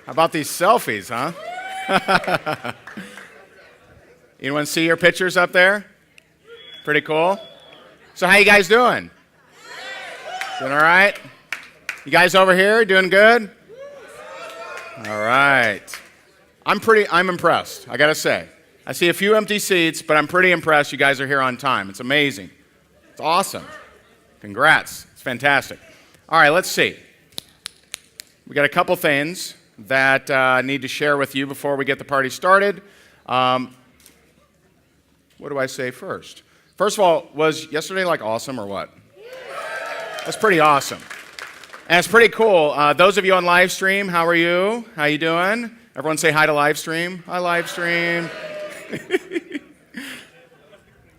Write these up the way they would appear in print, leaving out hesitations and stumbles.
How about these selfies, huh? Anyone see your pictures up there? Pretty cool. So how you guys doing? Doing all right? You guys over here doing good? All right. I'm impressed, I gotta say. I see a few empty seats, but I'm pretty impressed you guys are here on time. It's amazing. It's awesome. Congrats. It's fantastic. All right, let's see. We got a couple things that I need to share with you before we get the party started. What do I say first? First of all, was yesterday like awesome or what? That's pretty awesome. And it's pretty cool. Those of you on live stream, how are you? How you doing? Everyone say hi to live stream. Hi, live stream.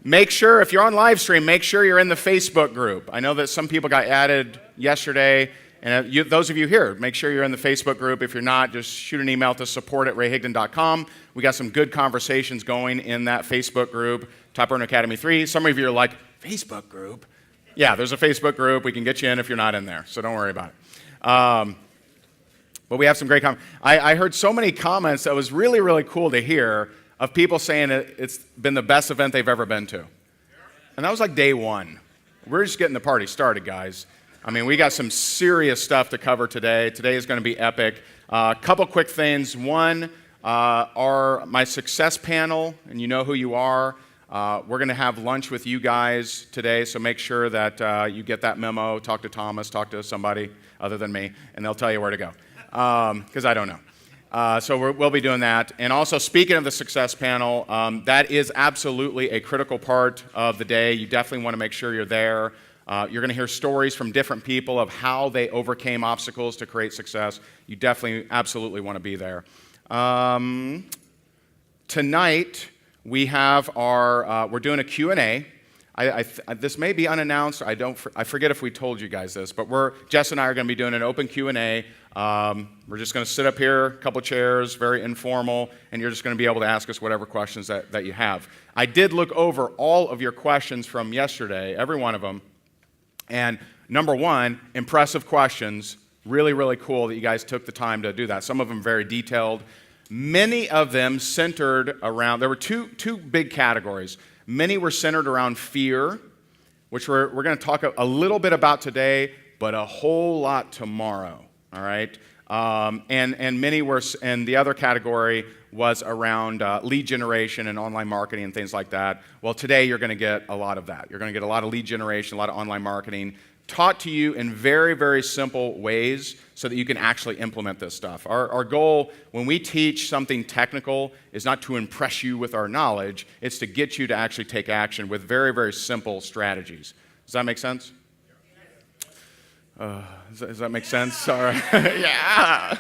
Make sure, if you're on live stream, make sure you're in the Facebook group. I know that some people got added yesterday, and those of you here, make sure you're in the Facebook group. If you're not, just shoot an email to support@rayhigdon.com. We got some good conversations going in that Facebook group, Top Earner Academy 3. Some of you are like, Facebook group? Yeah, there's a Facebook group. We can get you in if you're not in there, so don't worry about it. But we have some great comments. I heard so many comments that was really, really cool to hear of people saying it's been the best event they've ever been to. And that was like day one. We're just getting the party started, guys. I mean, we got some serious stuff to cover today. Today is going to be epic. A couple quick things. One, my success panel, and you know who you are. We're going to have lunch with you guys today, so make sure that you get that memo. Talk to Thomas, talk to somebody other than me, and they'll tell you where to go, because I don't know. So we'll be doing that. And also, speaking of the success panel, that is absolutely a critical part of the day. You definitely want to make sure you're there. You're going to hear stories from different people of how they overcame obstacles to create success. You definitely, absolutely want to be there. Tonight, we have we're doing a Q&A. This may be unannounced. I forget if we told you guys this, but Jess and I are going to be doing an open Q&A. We're just going to sit up here, a couple chairs, very informal, and you're just going to be able to ask us whatever questions that you have. I did look over all of your questions from yesterday, every one of them, and number one, impressive questions. Really, really cool that you guys took the time to do that. Some of them very detailed. Many of them centered around, there were two big categories. Many were centered around fear, which we're going to talk a little bit about today, but a whole lot tomorrow, all right? And many were, and the other category was around lead generation and online marketing and things like that. Well, today you're going to get a lot of that. You're going to get a lot of lead generation, a lot of online marketing, taught to you in very, very simple ways so that you can actually implement this stuff. Our goal when we teach something technical is not to impress you with our knowledge, it's to get you to actually take action with very, very simple strategies. Does that make sense? Does that make sense? All right. Yeah.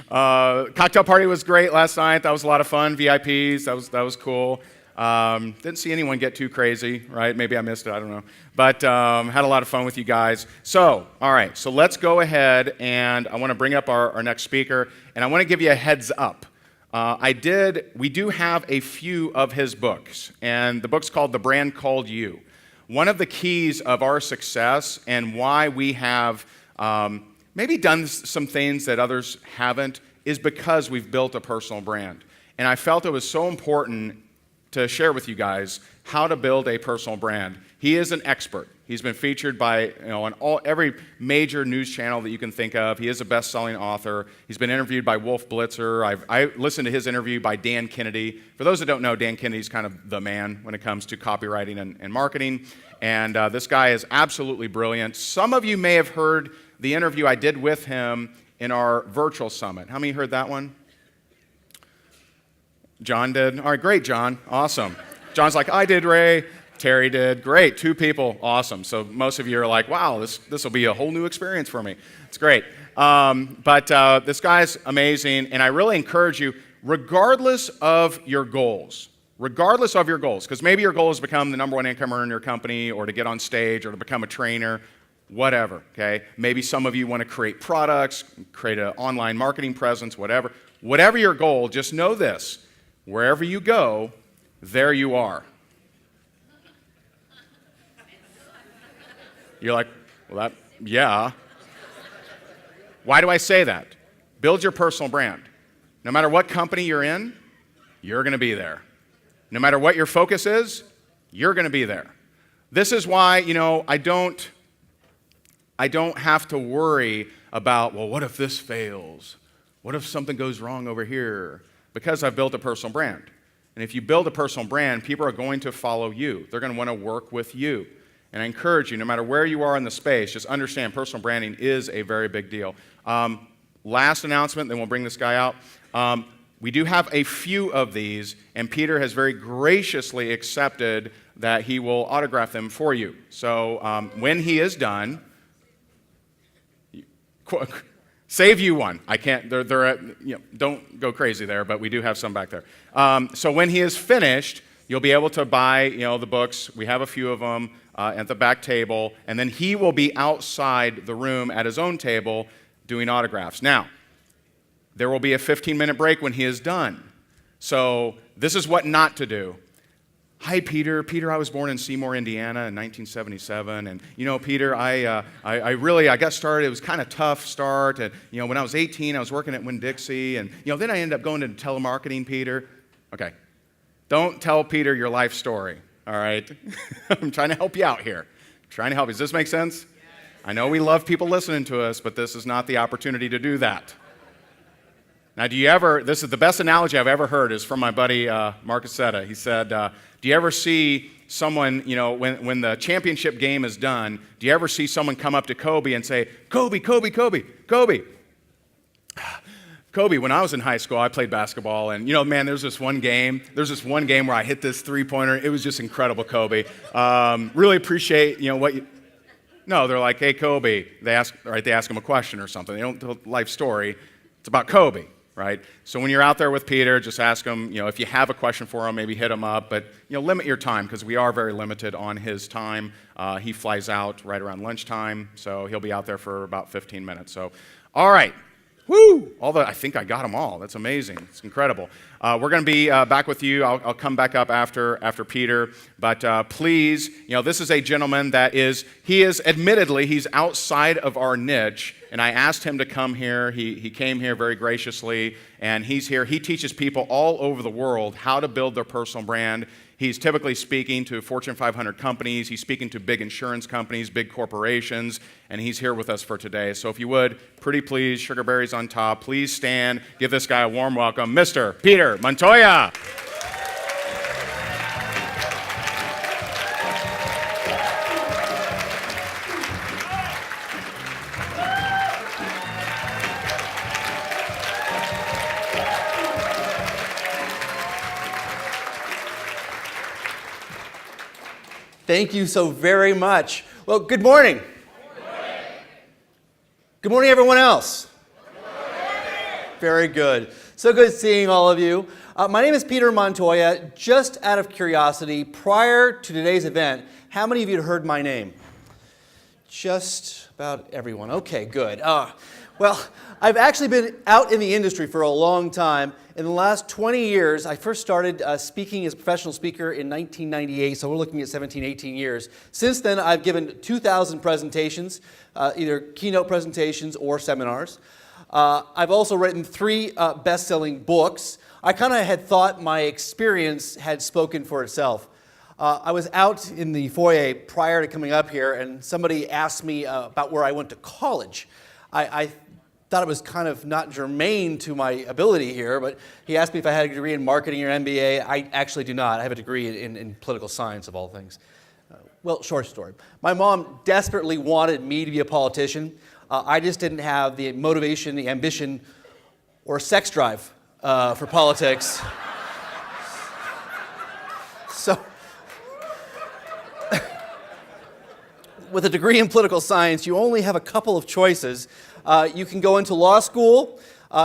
Cocktail party was great last night. That was a lot of fun. VIPs, that was cool. Didn't see anyone get too crazy, right? Maybe I missed it, I don't know. But had a lot of fun with you guys. So, all right, so let's go ahead, and I want to bring up our next speaker, and I want to give you a heads up. We do have a few of his books, and the book's called The Brand Called You. One of the keys of our success and why we have maybe done some things that others haven't is because we've built a personal brand. And I felt it was so important to share with you guys how to build a personal brand. He is an expert. He's been featured by on every major news channel that you can think of. He is a best-selling author. He's been interviewed by Wolf Blitzer. I listened to his interview by Dan Kennedy. For those that don't know, Dan Kennedy's kind of the man when it comes to copywriting and marketing. And this guy is absolutely brilliant. Some of you may have heard the interview I did with him in our virtual summit. How many heard that one? John did? All right, great, John. Awesome. John's like, I did, Ray. Terry did. Great. 2 people. Awesome. So most of you are like, wow, this will be a whole new experience for me. It's great. But this guy's amazing, and I really encourage you, regardless of your goals, because maybe your goal is to become the #1 income earner in your company, or to get on stage, or to become a trainer, whatever, okay? Maybe some of you want to create products, create an online marketing presence, whatever. Whatever your goal, just know this. Wherever you go, there you are. You're like, well, yeah. Why do I say that? Build your personal brand. No matter what company you're in, you're going to be there. No matter what your focus is, you're going to be there. This is why, I don't have to worry about, well, what if this fails? What if something goes wrong over here? Because I've built a personal brand. And if you build a personal brand, people are going to follow you. They're going to want to work with you. And I encourage you, no matter where you are in the space, just understand personal branding is a very big deal. Last announcement, then we'll bring this guy out. We do have a few of these, and Peter has very graciously accepted that he will autograph them for you. So when he is done, save you one. I can't, they're at, don't go crazy there, but we do have some back there. So when he is finished, you'll be able to buy, the books. We have a few of them at the back table, and then he will be outside the room at his own table doing autographs. Now, there will be a 15-minute break when he is done. So this is what not to do. Hi, Peter. Peter, I was born in Seymour, Indiana in 1977. And, Peter, I got started. It was kind of tough start. And, when I was 18, I was working at Winn-Dixie. And, then I ended up going into telemarketing, Peter. Okay. Don't tell Peter your life story, all right? I'm trying to help you out here. Does this make sense? I know we love people listening to us, but this is not the opportunity to do that. Now, this is the best analogy I've ever heard is from my buddy Mark Aceta. He said, do you ever see someone, when the championship game is done, do you ever see someone come up to Kobe and say, Kobe, Kobe, Kobe, Kobe? Kobe, when I was in high school, I played basketball, and, there's this one game where I hit this three-pointer. It was just incredible, Kobe. Really appreciate, what you... No, they're like, hey, Kobe. They ask him a question or something. They don't tell a life story. It's about Kobe, right? So when you're out there with Peter, just ask him, if you have a question for him, maybe hit him up. But, limit your time because we are very limited on his time. He flies out right around lunchtime, so he'll be out there for about 15 minutes. So, all right. Woo! I think I got them all. That's amazing. It's incredible. We're going to be back with you. I'll come back up after Peter. But please, this is a gentleman he's outside of our niche. And I asked him to come here. He came here very graciously. And he's here. He teaches people all over the world how to build their personal brand. He's typically speaking to Fortune 500 companies. He's speaking to big insurance companies, big corporations, and he's here with us for today. So if you would, pretty please, sugar berries on top, please stand. Give this guy a warm welcome, Mr. Peter Montoya. Thank you so very much. Well, good morning. Good morning. Good morning, everyone else. Good morning. Very good. So good seeing all of you. My name is Peter Montoya. Just out of curiosity, prior to today's event, how many of you had heard my name? Just about everyone. Okay, good. Well, I've actually been out in the industry for a long time. In the last 20 years, I first started speaking as a professional speaker in 1998, so we're looking at 17, 18 years. Since then, I've given 2,000 presentations, either keynote presentations or seminars. I've also written 3 best-selling books. I kind of had thought my experience had spoken for itself. I was out in the foyer prior to coming up here, and somebody asked me about where I went to college. I thought it was kind of not germane to my ability here, but he asked me if I had a degree in marketing or MBA. I actually do not. I have a degree in political science, of all things. Well, short story. My mom desperately wanted me to be a politician. I just didn't have the motivation, the ambition, or sex drive for politics. So, with a degree in political science, you only have a couple of choices. You can go into law school,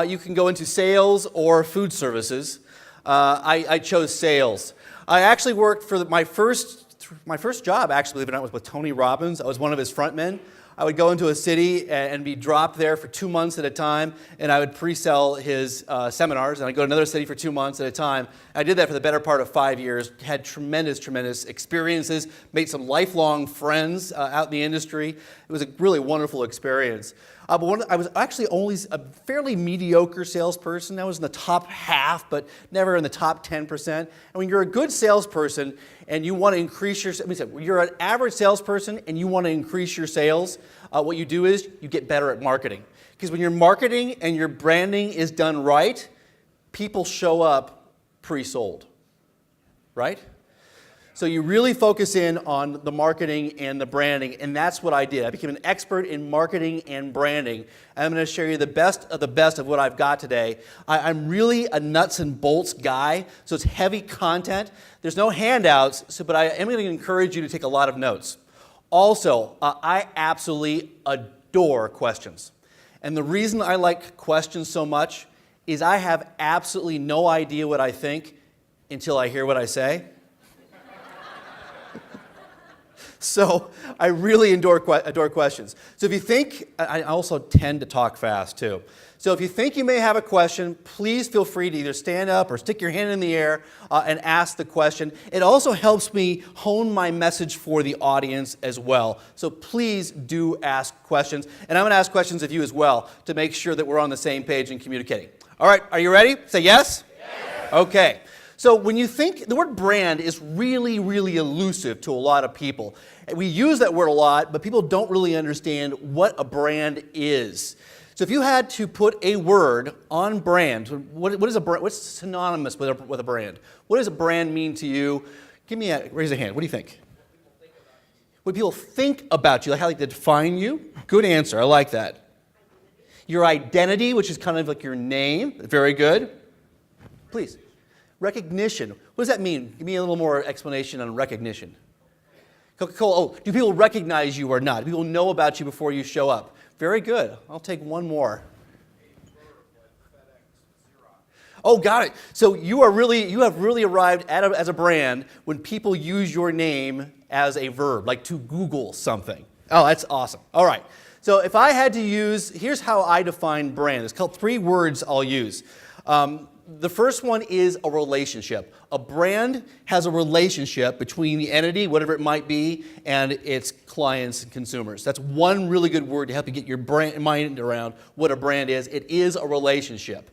you can go into sales or food services. I chose sales. I actually worked for my first job, actually, believe it or not, was with Tony Robbins. I was one of his front men. I would go into a city and be dropped there for 2 months at a time, and I would pre-sell his seminars, and I'd go to another city for 2 months at a time. I did that for the better part of 5 years, had tremendous experiences, made some lifelong friends out in the industry. It was a really wonderful experience. I was actually only a fairly mediocre salesperson. I was in the top half, but never in the top 10%. And when you're a good salesperson and you want to increase your, you're an average salesperson and you want to increase your sales, what you do is you get better at marketing. Because when your marketing and your branding is done right, people show up pre-sold, right? So you really focus in on the marketing and the branding, and that's what I did. I became an expert in marketing and branding. I'm going to show you the best of what I've got today. I'm really a nuts and bolts guy, so it's heavy content. There's no handouts, but I am going to encourage you to take a lot of notes. Also, I absolutely adore questions. And the reason I like questions so much is I have absolutely no idea what I think until I hear what I say. So I really adore questions. So if you think, I also tend to talk fast too. So if you think you may have a question, please feel free to either stand up or stick your hand in the air and ask the question. It also helps me hone my message for the audience as well. So please do ask questions. And I'm going to ask questions of you as well to make sure that we're on the same page and communicating. All right, are you ready? Say yes? Yes. Okay. So when you think, the word brand is really, really elusive to a lot of people. We use that word a lot, but people don't really understand what a brand is. So if you had to put a word on brand, what is a brand? What's synonymous with a brand? What does a brand mean to you? Raise a hand. What do you think? What people think about you, like how they define you? Good answer. I like that. Your identity, which is kind of like your name. Very good. Please. Recognition. What does that mean? Give me a little more explanation on recognition. Coca-Cola, oh, do people recognize you or not? Do people know about you before you show up? Very good. I'll take one more. Oh, got it. So you have really arrived as a brand when people use your name as a verb, like to Google something. Oh, that's awesome. All right. So if I had to use, here's how I define brand. It's called 3 words I'll use. The first one is a relationship. A brand has a relationship between the entity, whatever it might be, and its clients and consumers. That's one really good word to help you get your mind around what a brand is. It is a relationship.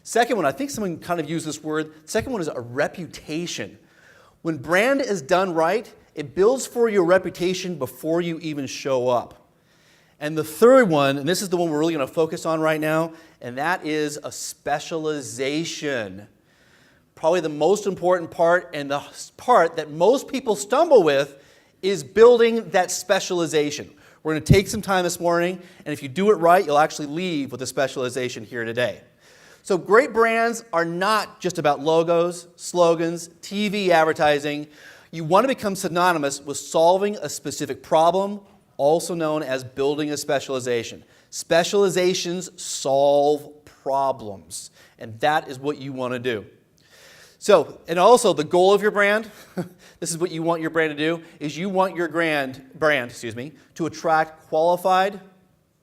Second one, I think someone kind of used this word. Second one is a reputation. When brand is done right, it builds for your reputation before you even show up. And the third one, and this is the one we're really going to focus on right now, and that is a specialization. Probably the most important part, and the part that most people stumble with, is building that specialization. We're going to take some time this morning, and if you do it right, you'll actually leave with a specialization here today. So great brands are not just about logos, slogans, TV advertising. You want to become synonymous with solving a specific problem, also known as building a specialization. Specializations solve problems, and that is what you want to do. So, and also the goal of your brand, this is what you want your brand to do, is you want your brand to attract qualified,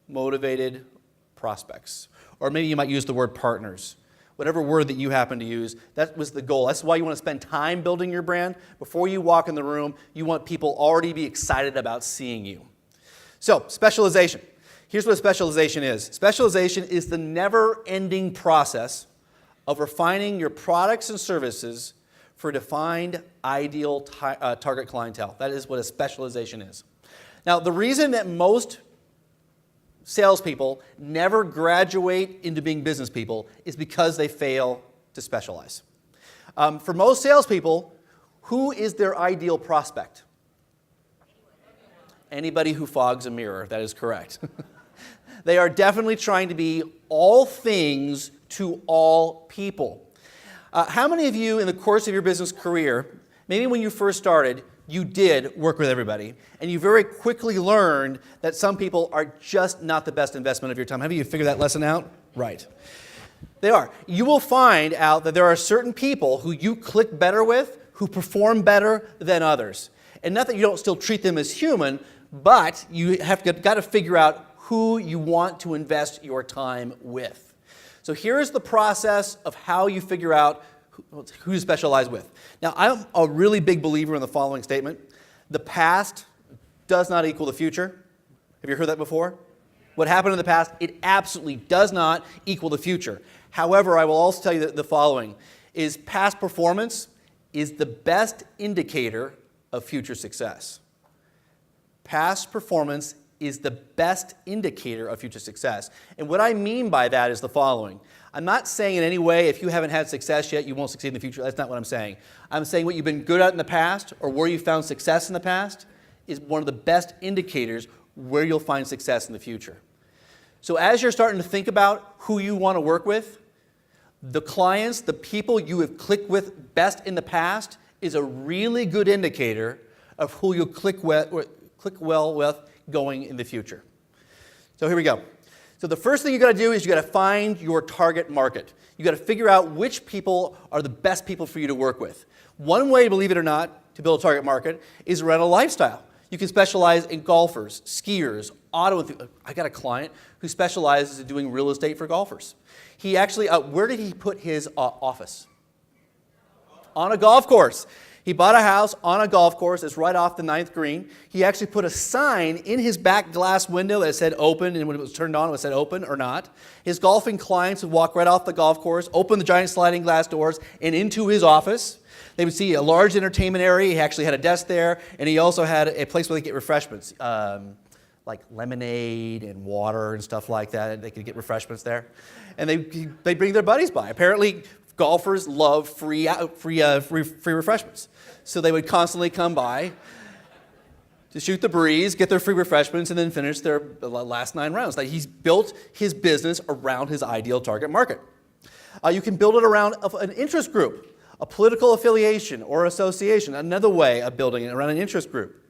motivated prospects. Or maybe you might use the word partners. Whatever word that you happen to use, that was the goal. That's why you want to spend time building your brand. Before you walk in the room, you want people already to be excited about seeing you. So, specialization. Here's what a specialization is. Specialization is the never-ending process of refining your products and services for defined ideal target clientele. That is what a specialization is. Now, the reason that most salespeople never graduate into being business people is because they fail to specialize. For most salespeople, who is their ideal prospect? Anybody who fogs a mirror, that is correct. They are definitely trying to be all things to all people. How many of you in the course of your business career, maybe when you first started, you did work with everybody, and you very quickly learned that some people are just not the best investment of your time? Have you figured that lesson out? Right. They are. You will find out that there are certain people who you click better with, who perform better than others. And not that you don't still treat them as human, but you have got to figure out who you want to invest your time with. So here's the process of how you figure out who to specialize with. Now, I'm a really big believer in the following statement. The past does not equal the future. Have you heard that before? What happened in the past, it absolutely does not equal the future. However, I will also tell you the following, is past performance is the best indicator of future success. Past performance is the best indicator of future success. And what I mean by that is the following. I'm not saying in any way if you haven't had success yet, you won't succeed in the future. That's not what I'm saying. I'm saying what you've been good at in the past or where you found success in the past is one of the best indicators where you'll find success in the future. So as you're starting to think about who you want to work with, the clients, the people you have clicked with best in the past is a really good indicator of who you'll click well with going in the future. So here we go. So the first thing you got to do is you got to find your target market. You got to figure out which people are the best people for you to work with. One way, believe it or not, to build a target market is around a lifestyle. You can specialize in golfers, skiers, I got a client who specializes in doing real estate for golfers. He actually, where did he put his office? On a golf course. He bought a house on a golf course. It's right off the 9th green. He actually put a sign in his back glass window that said open, and when it was turned on, it said open or not. His golfing clients would walk right off the golf course, open the giant sliding glass doors, and into his office. They would see a large entertainment area. He actually had a desk there, and he also had a place where they get refreshments, like lemonade and water and stuff like that. They could get refreshments there. And they bring their buddies by. Apparently, golfers love free refreshments. So they would constantly come by to shoot the breeze, get their free refreshments, and then finish their last 9 rounds. Like, he's built his business around his ideal target market. You can build it around an interest group, a political affiliation or association, another way of building it around an interest group.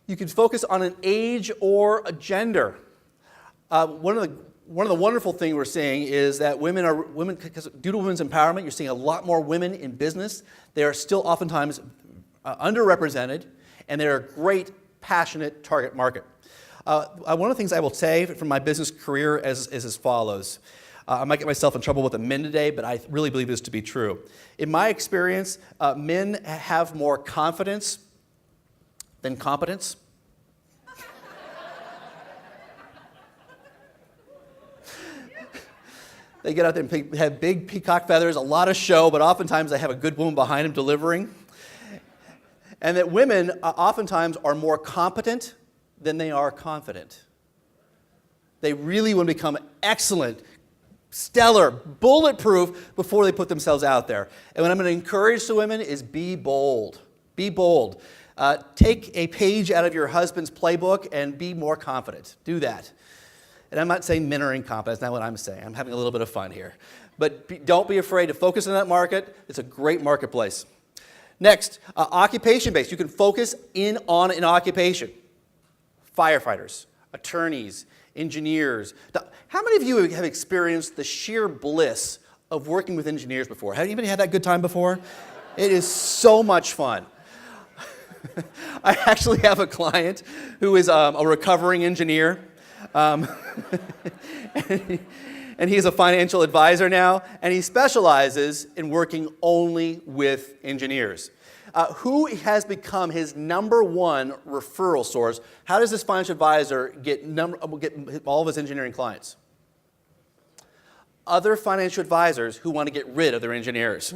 You can focus on an age or a gender. One of the wonderful things we're seeing is that women, because due to women's empowerment, you're seeing a lot more women in business. They are still oftentimes underrepresented, and they're a great, passionate target market. One of the things I will say from my business career is as follows. I might get myself in trouble with the men today, but I really believe this to be true. In my experience, men have more confidence than competence. They get out there and have big peacock feathers, a lot of show, but oftentimes they have a good woman behind them delivering. And that women oftentimes are more competent than they are confident. They really want to become excellent, stellar, bulletproof before they put themselves out there. And what I'm going to encourage the women is be bold. Be bold. Take a page out of your husband's playbook and be more confident. Do that. And I'm not saying men are incompetent. That's not what I'm saying. I'm having a little bit of fun here. But don't be afraid to focus on that market. It's a great marketplace. Next, occupation-based. You can focus in on an occupation. Firefighters, attorneys, engineers. How many of you have experienced the sheer bliss of working with engineers before? Have anybody had that good time before? It is so much fun. I actually have a client who is a recovering engineer. And he's a financial advisor now, and he specializes in working only with engineers. Who has become his number one referral source? How does this financial advisor get all of his engineering clients? Other financial advisors who want to get rid of their engineers.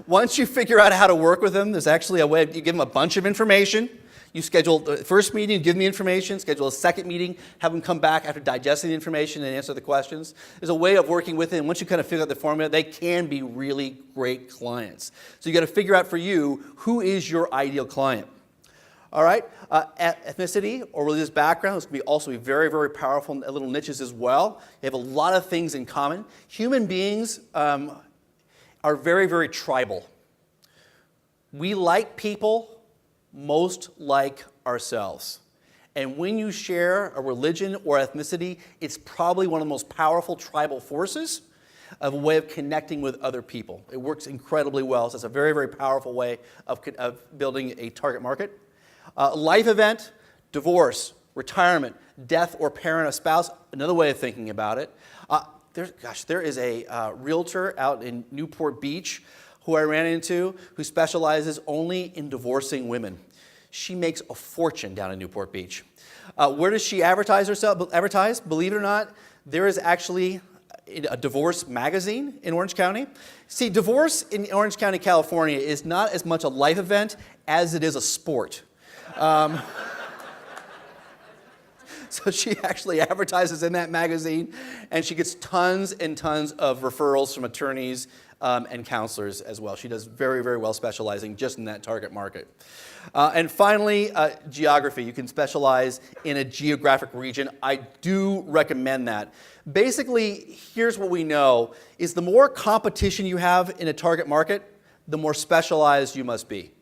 Once you figure out how to work with them, there's actually a way. You give them a bunch of information. You schedule the first meeting, give them the information, schedule a second meeting, have them come back after digesting the information and answer the questions. There's a way of working with them. Once you kind of figure out the formula, they can be really great clients. So you got to figure out for you, who is your ideal client? All right, ethnicity or religious background is going to also be very, very powerful little niches as well. They have a lot of things in common. Human beings are very, very tribal. We like people most like ourselves. And when you share a religion or ethnicity, it's probably one of the most powerful tribal forces of a way of connecting with other people. It works incredibly well, so it's a very, very powerful way of building a target market. Life event, divorce, retirement, death or parent, a spouse, another way of thinking about it. There is a realtor out in Newport Beach who I ran into, who specializes only in divorcing women. She makes a fortune down in Newport Beach. Where does she advertise herself? Advertise? Believe it or not, there is actually a divorce magazine in Orange County. See, divorce in Orange County, California is not as much a life event as it is a sport. So she actually advertises in that magazine, and she gets tons and tons of referrals from attorneys and counselors as well. She does very, very well specializing just in that target market. And finally, geography. You can specialize in a geographic region. I do recommend that. Basically, here's what we know, is the more competition you have in a target market, the more specialized you must be.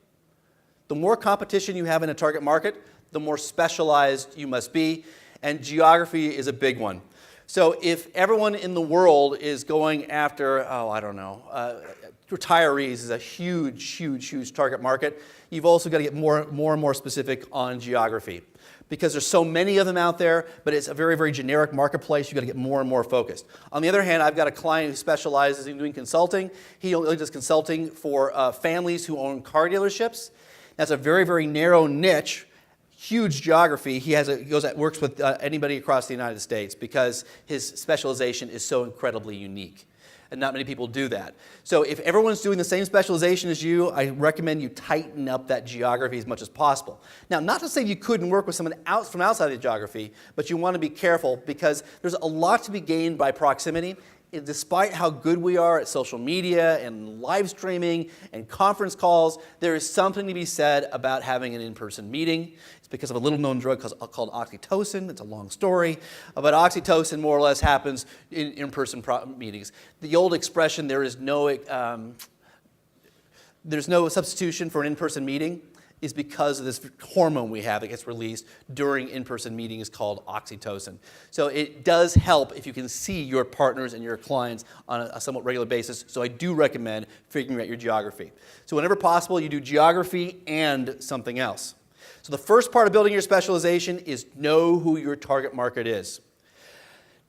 The more competition you have in a target market, the more specialized you must be, and geography is a big one. So if everyone in the world is going after, retirees is a huge, huge, huge target market, you've also got to get more and more specific on geography. Because there's so many of them out there, but it's a very, very generic marketplace, you've got to get more and more focused. On the other hand, I've got a client who specializes in doing consulting. He only does consulting for families who own car dealerships. That's a very, very narrow niche, huge geography. He works with anybody across the United States because his specialization is so incredibly unique. And not many people do that. So if everyone's doing the same specialization as you, I recommend you tighten up that geography as much as possible. Now, not to say you couldn't work with someone from outside of the geography, but you want to be careful because there's a lot to be gained by proximity. Despite how good we are at social media and live streaming and conference calls, there is something to be said about having an in-person meeting. It's because of a little-known drug called oxytocin. It's a long story, but oxytocin more or less happens in in-person meetings. The old expression, there's no substitution for an in-person meeting, is because of this hormone we have that gets released during in-person meetings called oxytocin. So it does help if you can see your partners and your clients on a somewhat regular basis. So I do recommend figuring out your geography. So whenever possible, you do geography and something else. So the first part of building your specialization is know who your target market is.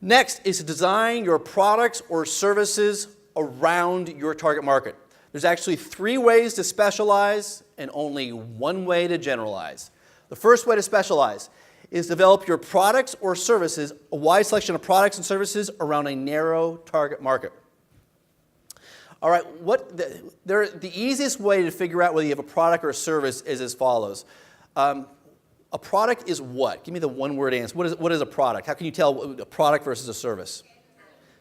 Next is to design your products or services around your target market. There's actually 3 ways to specialize and only 1 way to generalize. The first way to specialize is develop your products or services, a wide selection of products and services around a narrow target market. All right, the easiest way to figure out whether you have a product or a service is as follows. A product is what? Give me the one-word answer. What is a product? How can you tell a product versus a service?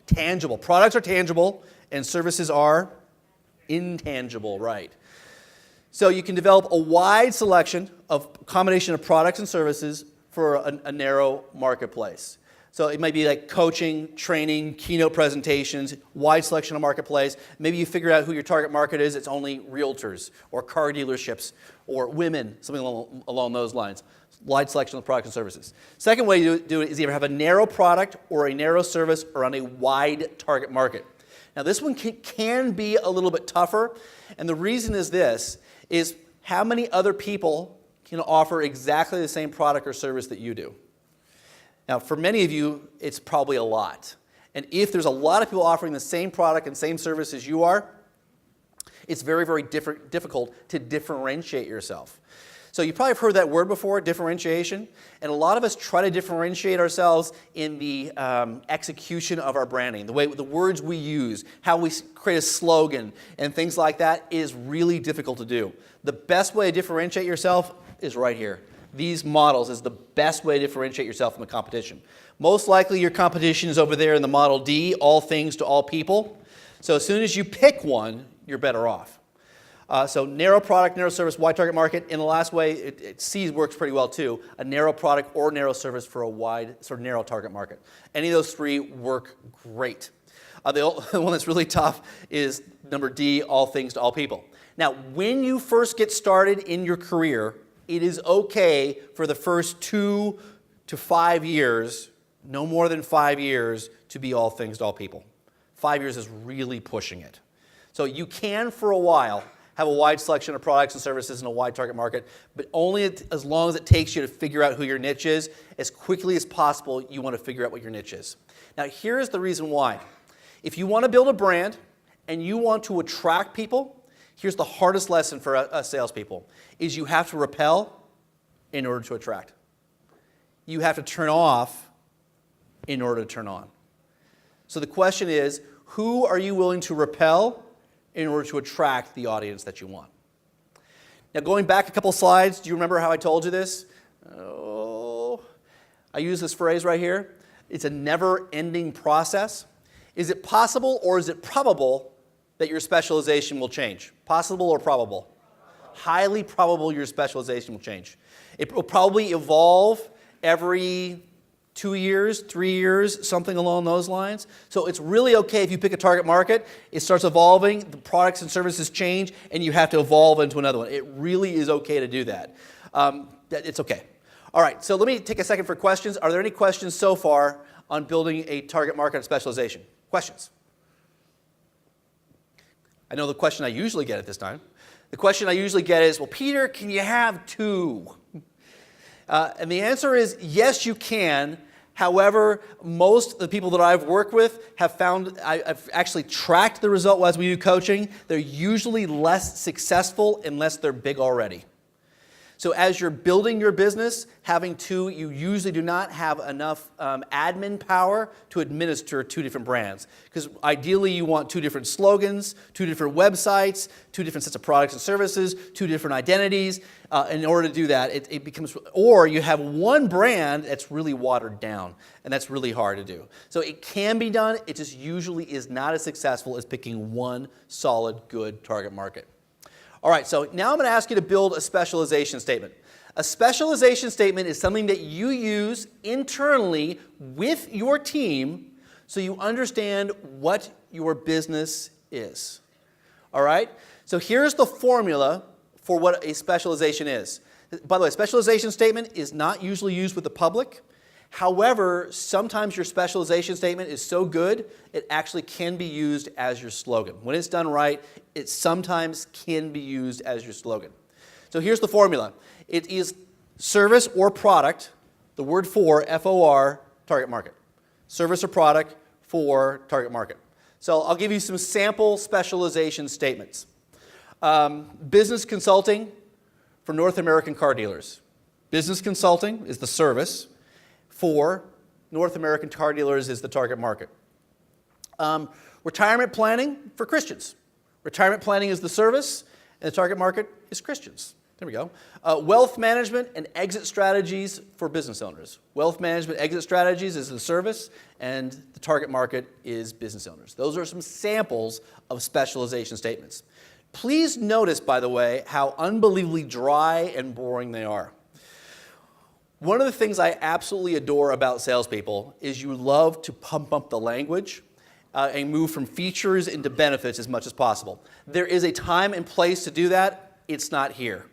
Tangible. Products are tangible, and services are intangible, right? So you can develop a wide selection of combination of products and services for a narrow marketplace. So it might be like coaching, training, keynote presentations, wide selection of marketplace. Maybe you figure out who your target market is. It's only realtors or car dealerships or women, something along those lines. Wide selection of products and services. Second way to do it is either have a narrow product or a narrow service around a wide target market. Now this one can be a little bit tougher, and the reason is this, is how many other people can offer exactly the same product or service that you do? Now for many of you, it's probably a lot. And if there's a lot of people offering the same product and same service as you are, it's very, very difficult to differentiate yourself. So you probably have heard that word before, differentiation. And a lot of us try to differentiate ourselves in the execution of our branding, the words we use, how we create a slogan, and things like that is really difficult to do. The best way to differentiate yourself is right here. These models is the best way to differentiate yourself from the competition. Most likely your competition is over there in the Model D, all things to all people. So as soon as you pick one, you're better off. So narrow product, narrow service, wide target market. In the last way, C works pretty well too. A narrow product or narrow service for a wide, sort of narrow target market. Any of those 3 work great. The one that's really tough is number D, all things to all people. Now, when you first get started in your career, it is okay for the first 2 to 5 years, no more than 5 years, to be all things to all people. 5 years is really pushing it. So you can, for a while, have a wide selection of products and services in a wide target market, but only as long as it takes you to figure out who your niche is. As quickly as possible, you want to figure out what your niche is. Now, here's the reason why. If you want to build a brand and you want to attract people, here's the hardest lesson for us salespeople, is you have to repel in order to attract. you have to turn off in order to turn on. So the question is, who are you willing to repel in order to attract the audience that you want? Now, going back a couple slides, do you remember how I told you this? Oh, I use this phrase right here. It's a never-ending process. Is it possible or is it probable that your specialization will change? Possible or probable? Highly probable your specialization will change. It will probably evolve every 2 years, 3 years, something along those lines. So it's really okay if you pick a target market, it starts evolving, the products and services change, and you have to evolve into another one. It really is okay to do that. It's okay. All right, so let me take a second for questions. Are there any questions so far on building a target market specialization? Questions? I know the question I usually get at this time. The question I usually get is, well, Peter, can you have two? And the answer is yes, you can. However, most of the people that I've worked with have found, I've actually tracked the result as we do coaching. They're usually less successful unless they're big already. So as you're building your business, having two, you usually do not have enough admin power to administer two different brands. Because ideally you want two different slogans, two different websites, two different sets of products and services, two different identities. In order to do that, it becomes, or you have one brand that's really watered down, and that's really hard to do. So it can be done, it just usually is not as successful as picking one solid, good target market. All right, so now I'm going to ask you to build a specialization statement. A specialization statement is something that you use internally with your team so you understand what your business is. All right? So here's the formula for what a specialization is. By the way, a specialization statement is not usually used with the public. However, sometimes your specialization statement is so good, it actually can be used as your slogan. When it's done right, it sometimes can be used as your slogan. So here's the formula. It is service or product, the word for, F-O-R, target market. Service or product for target market. So I'll give you some sample specialization statements. Business consulting for North American car dealers. Business consulting is the service. For North American car dealers is the target market. Retirement planning for Christians. Retirement planning is the service, and the target market is Christians. There we go. Wealth management and exit strategies for business owners. Wealth management, exit strategies is the service, and the target market is business owners. Those are some samples of specialization statements. Please notice, by the way, how unbelievably dry and boring they are. One of the things I absolutely adore about salespeople is you love to pump up the language and move from features into benefits as much as possible. There is a time and place to do that. It's not here.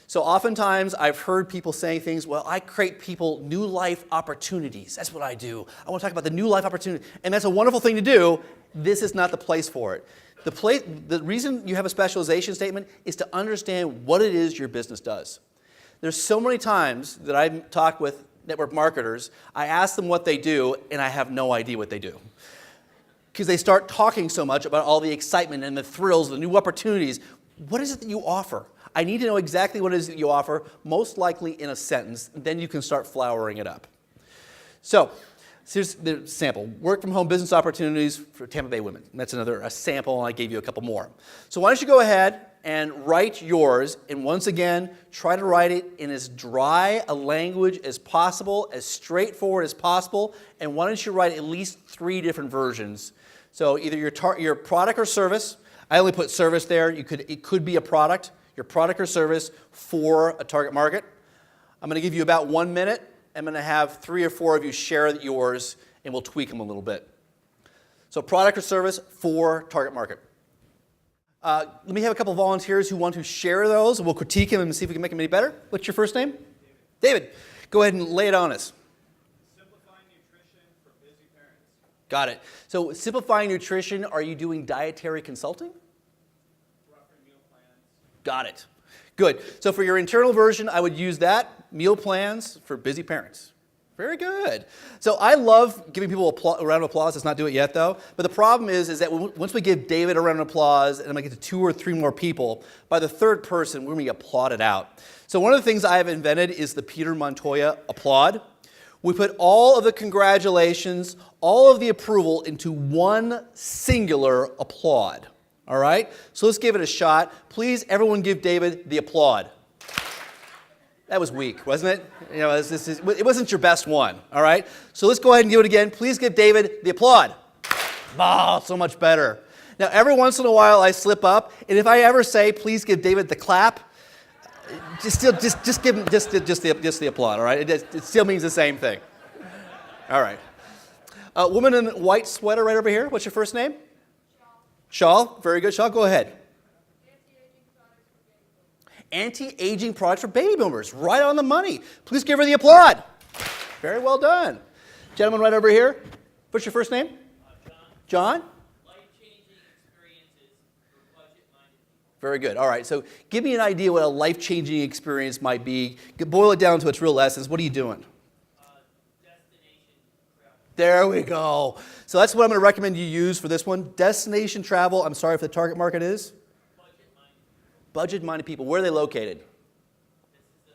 So oftentimes I've heard people saying things, well, I create people new life opportunities. That's what I do. I want to talk about the new life opportunity. And that's a wonderful thing to do. This is not the place for it. The reason you have a specialization statement is to understand what it is your business does. There's so many times that I've talked with network marketers, I ask them what they do, and I have no idea what they do. Because they start talking so much about all the excitement and the thrills, the new opportunities. What is it that you offer? I need to know exactly what it is that you offer, most likely in a sentence. Then you can start flowering it up. So here's the sample. Work from home business opportunities for Tampa Bay women. That's a sample, and I gave you a couple more. So why don't you go ahead and write yours, and once again, try to write it in as dry a language as possible, as straightforward as possible, and why don't you write at least 3 different versions. So either your product or service, I only put service there, it could be a product, your product or service for a target market. I'm going to give you about 1 minute. I'm going to have 3 or 4 of you share yours, and we'll tweak them a little bit. So product or service for target market. Let me have a couple of volunteers who want to share those, and we'll critique them and see if we can make them any better. What's your first name? David. Go ahead and lay it on us. Simplifying nutrition for busy parents. Got it. So simplifying nutrition, are you doing dietary consulting? Offering meal plans. Got it. Good. So for your internal version, I would use that, meal plans for busy parents. Very good. So I love giving people a round of applause. Let's not do it yet, though. But the problem is that once we give David a round of applause, and I'm going to get to 2 or 3 more people, by the third person, we're going to get applauded out. So one of the things I have invented is the Peter Montoya applaud. We put all of the congratulations, all of the approval into one singular applaud. All right? So let's give it a shot. Please, everyone give David the applaud. That was weak, wasn't it? You know, it wasn't your best one, all right? So let's go ahead and do it again. Please give David the applaud. Oh, so much better. Now, every once in a while, I slip up, and if I ever say, please give David the clap, just give him just the applaud, all right? It still means the same thing. All right. Woman in a white sweater right over here. What's your first name? Shawl. Very good. Shawl, go ahead. Anti-aging products for baby boomers. Right on the money. Please give her the applaud. Very well done. Gentleman right over here. What's your first name? John. Life-changing experiences for budget-minded people. Very good. All right. So give me an idea what a life-changing experience might be. Boil it down to its real essence. What are you doing? Destination travel. There we go. So that's what I'm going to recommend you use for this one. Destination travel. I'm sorry if the target market is? Budget-minded people. Where are they located? This is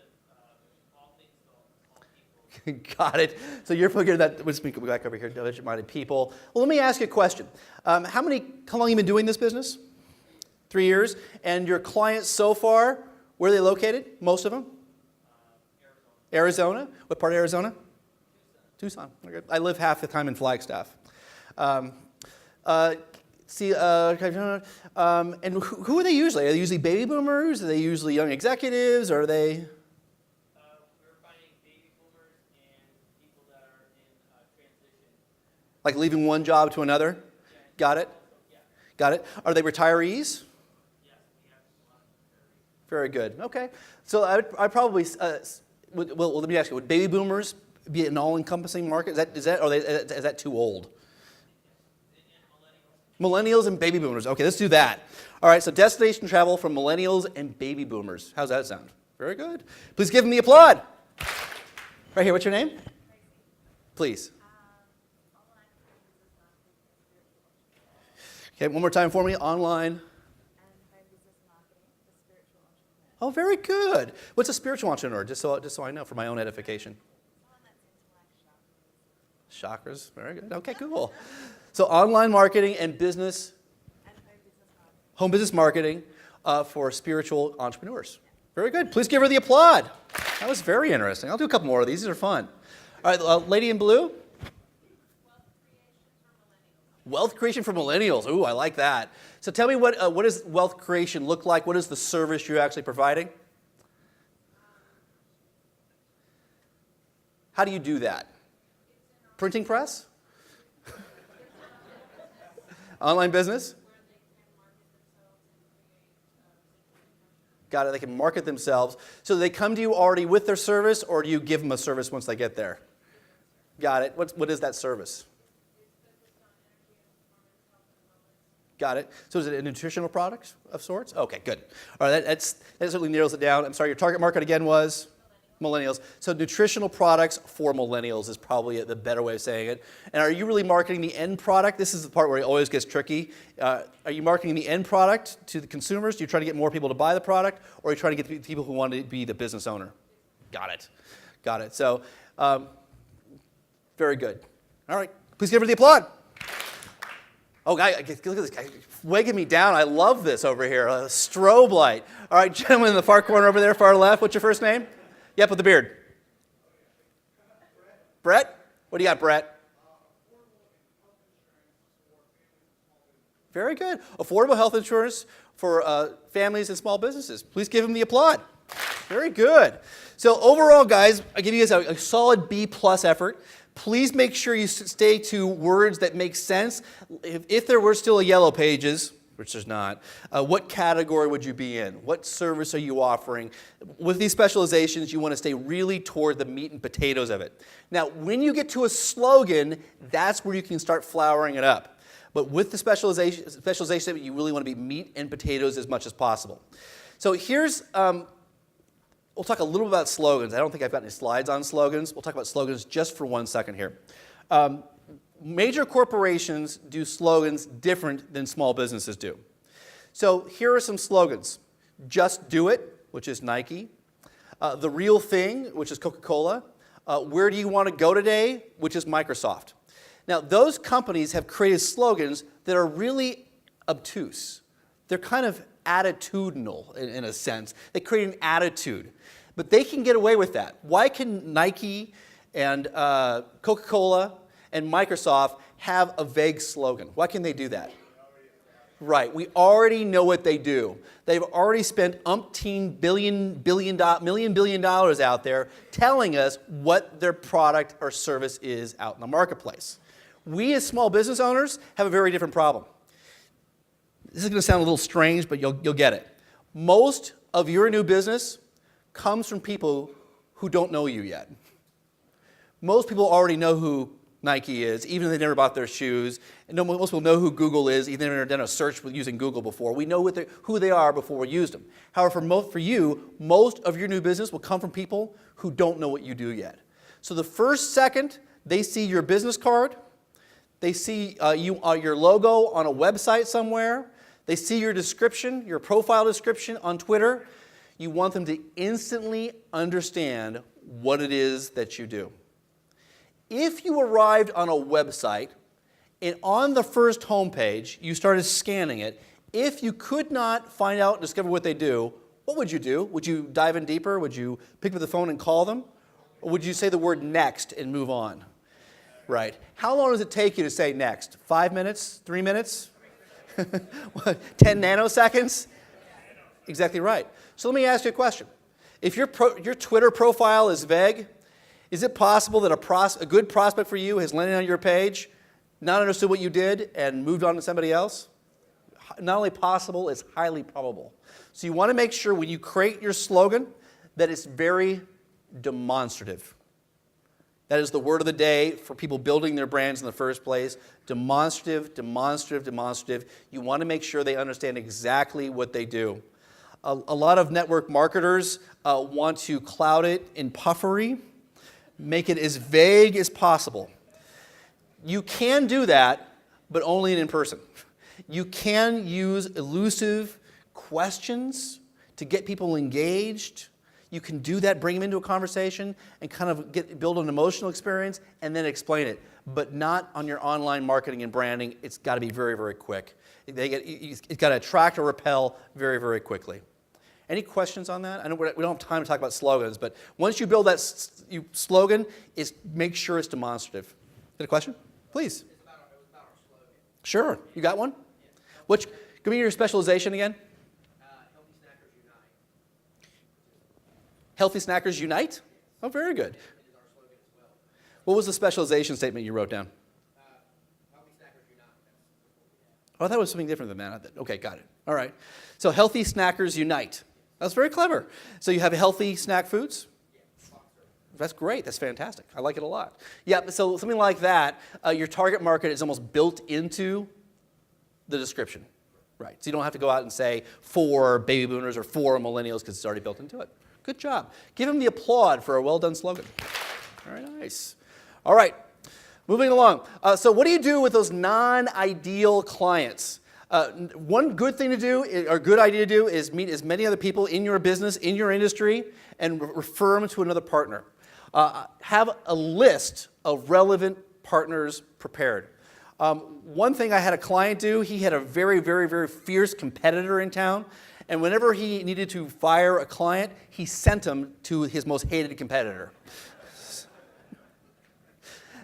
all things to all people. Got it. So you're figuring that. Let's go back over here. Budget-minded people. Well, let me ask you a question. How long have you been doing this business? 3 years. And your clients so far, where are they located? Most of them? Arizona. What part of Arizona? Tucson. Okay. I live half the time in Flagstaff. And who are they usually? Are they usually baby boomers? Are they usually young executives? Or are they? We're finding baby boomers and people that are in transition. Like leaving one job to another? Yeah. Got it? Yeah. Got it. Are they retirees? Yes, we have a lot of Very good. Okay. So I probably, well, let me ask you, would baby boomers be an all-encompassing market? Is that too old? Millennials and baby boomers. Okay, let's do that. All right, so destination travel from millennials and baby boomers. How's that sound? Very good. Please give them the applaud. Right here, what's your name? Please. Okay, one more time for me. Online. Oh, very good. What's a spiritual entrepreneur? Just so I know for my own edification. Chakras. Very good. Okay, cool. So online marketing and business, home business marketing for spiritual entrepreneurs. Very good. Please give her the applaud. That was very interesting. I'll do a couple more of these. These are fun. All right, lady in blue. Wealth creation for millennials. Ooh, I like that. So tell me what does wealth creation look like? What is the service you're actually providing? How do you do that? Printing press? Online business? Got it. They can market themselves. So they come to you already with their service, or do you give them a service once they get there? Got it. What is that service? Got it. So is it a nutritional product of sorts? Okay, good. All right, that certainly narrows it down. I'm sorry, your target market again was? Millennials. So nutritional products for millennials is probably the better way of saying it. And are you really marketing the end product? This is the part where it always gets tricky. Are you marketing the end product to the consumers? Do you try to get more people to buy the product? Or are you trying to get the people who want to be the business owner? Got it. Got it. So, very good. All right. Please give her the applaud. Oh, guy, look at this guy wagging me down. I love this over here. A strobe light. All right, gentleman in the far corner over there, far left. What's your first name? Yep, with the beard. Brett? What do you got, Brett? Very good. Affordable health insurance for families and small businesses. Please give him the applaud. Very good. So overall, guys, I give you guys a solid B+ effort. Please make sure you stay to words that make sense. If there were still a yellow pages, which there's not, what category would you be in? What service are you offering? With these specializations, you want to stay really toward the meat and potatoes of it. Now, when you get to a slogan, that's where you can start flowering it up. But with the specialization, you really want to be meat and potatoes as much as possible. So here's We'll talk a little about slogans. I don't think I've got any slides on slogans. We'll talk about slogans just for 1 second here. Major corporations do slogans different than small businesses do. So here are some slogans. Just do it, which is Nike. The real thing, which is Coca-Cola. Where do you want to go today, which is Microsoft. Now, those companies have created slogans that are really obtuse. They're kind of attitudinal in a sense. They create an attitude. But they can get away with that. Why can Nike and Coca-Cola and Microsoft have a vague slogan? Why can they do that? Right, we already know what they do. They've already spent umpteen billion dollars out there telling us what their product or service is out in the marketplace. We as small business owners have a very different problem. This is going to sound a little strange, but you'll get it. Most of your new business comes from people who don't know you yet. Most people already know who Nike is, even if they never bought their shoes. And most people know who Google is, even if they've never done a search using Google before. We know who they are before we used them. However, for you, most of your new business will come from people who don't know what you do yet. So the first second they see your business card, they see your logo on a website somewhere, they see your description, your profile description on Twitter, you want them to instantly understand what it is that you do. If you arrived on a website and on the first homepage you started scanning it, if you could not find out and discover what they do, what would you do? Would you dive in deeper? Would you pick up the phone and call them? Or would you say the word next and move on? Right. How long does it take you to say next? 5 minutes? 3 minutes? 10 nanoseconds? Exactly right. So let me ask you a question. If your Twitter profile is vague, is it possible that a good prospect for you has landed on your page, not understood what you did, and moved on to somebody else? Not only possible, it's highly probable. So you want to make sure when you create your slogan that it's very demonstrative. That is the word of the day for people building their brands in the first place. Demonstrative, demonstrative, demonstrative. You want to make sure they understand exactly what they do. A lot of network marketers want to cloud it in puffery, make it as vague as possible. You can do that, but only in person. You can use elusive questions to get people engaged. You can do that, bring them into a conversation, and kind of build an emotional experience, and then explain it. But not on your online marketing and branding. It's got to be very, very quick. It's got to attract or repel very, very quickly. Any questions on that? I know we don't have time to talk about slogans, but once you build that slogan, make sure it's demonstrative. Got a question? Please. It was about our slogan. Sure. You got one? Yeah. Give me your specialization again. Healthy Snackers Unite. Healthy Snackers Unite? Oh, very good. It is our slogan as well. What was the specialization statement you wrote down? Healthy Snackers Unite. Oh, that was something different than that. Okay, got it. All right. So Healthy Snackers Unite. That's very clever. So you have healthy snack foods? That's great. That's fantastic. I like it a lot. Yeah, so something like that, your target market is almost built into the description. Right. So you don't have to go out and say for baby boomers or for millennials because it's already built into it. Good job. Give them the applaud for a well-done slogan. Very nice. All right. Moving along. So what do you do with those non-ideal clients? One good thing to do, or good idea to do, is meet as many other people in your business, in your industry, and refer them to another partner. Have a list of relevant partners prepared. One thing I had a client do, he had a very, very, very fierce competitor in town, and whenever he needed to fire a client, he sent him to his most hated competitor.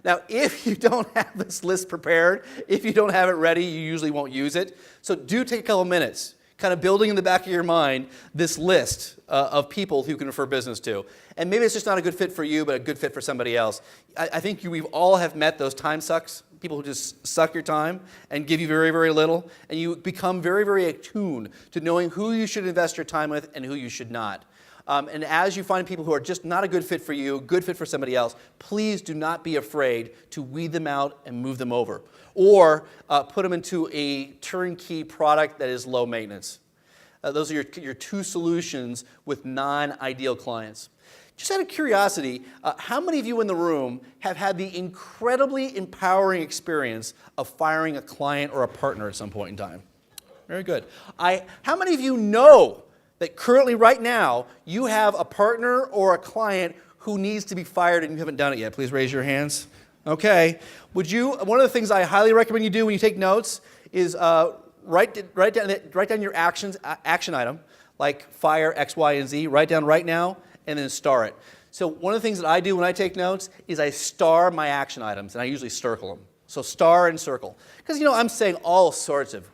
Now, if you don't have this list prepared, if you don't have it ready, you usually won't use it. So do take a couple minutes, kind of building in the back of your mind this list of people who you can refer business to. And maybe it's just not a good fit for you, but a good fit for somebody else. I think we've all have met those time sucks, people who just suck your time and give you very, very little. And you become very, very attuned to knowing who you should invest your time with and who you should not. And as you find people who are just not a good fit for you, good fit for somebody else, please do not be afraid to weed them out and move them over. Or put them into a turnkey product that is low maintenance. Those are your two solutions with non-ideal clients. Just out of curiosity, how many of you in the room have had the incredibly empowering experience of firing a client or a partner at some point in time? Very good. How many of you know that currently, right now, you have a partner or a client who needs to be fired and you haven't done it yet? Please raise your hands. Okay. One of the things I highly recommend you do when you take notes is write down your action item, like fire X, Y, and Z. Write down right now, and then star it. So one of the things that I do when I take notes is I star my action items, and I usually circle them. So star and circle. Because, I'm saying all sorts of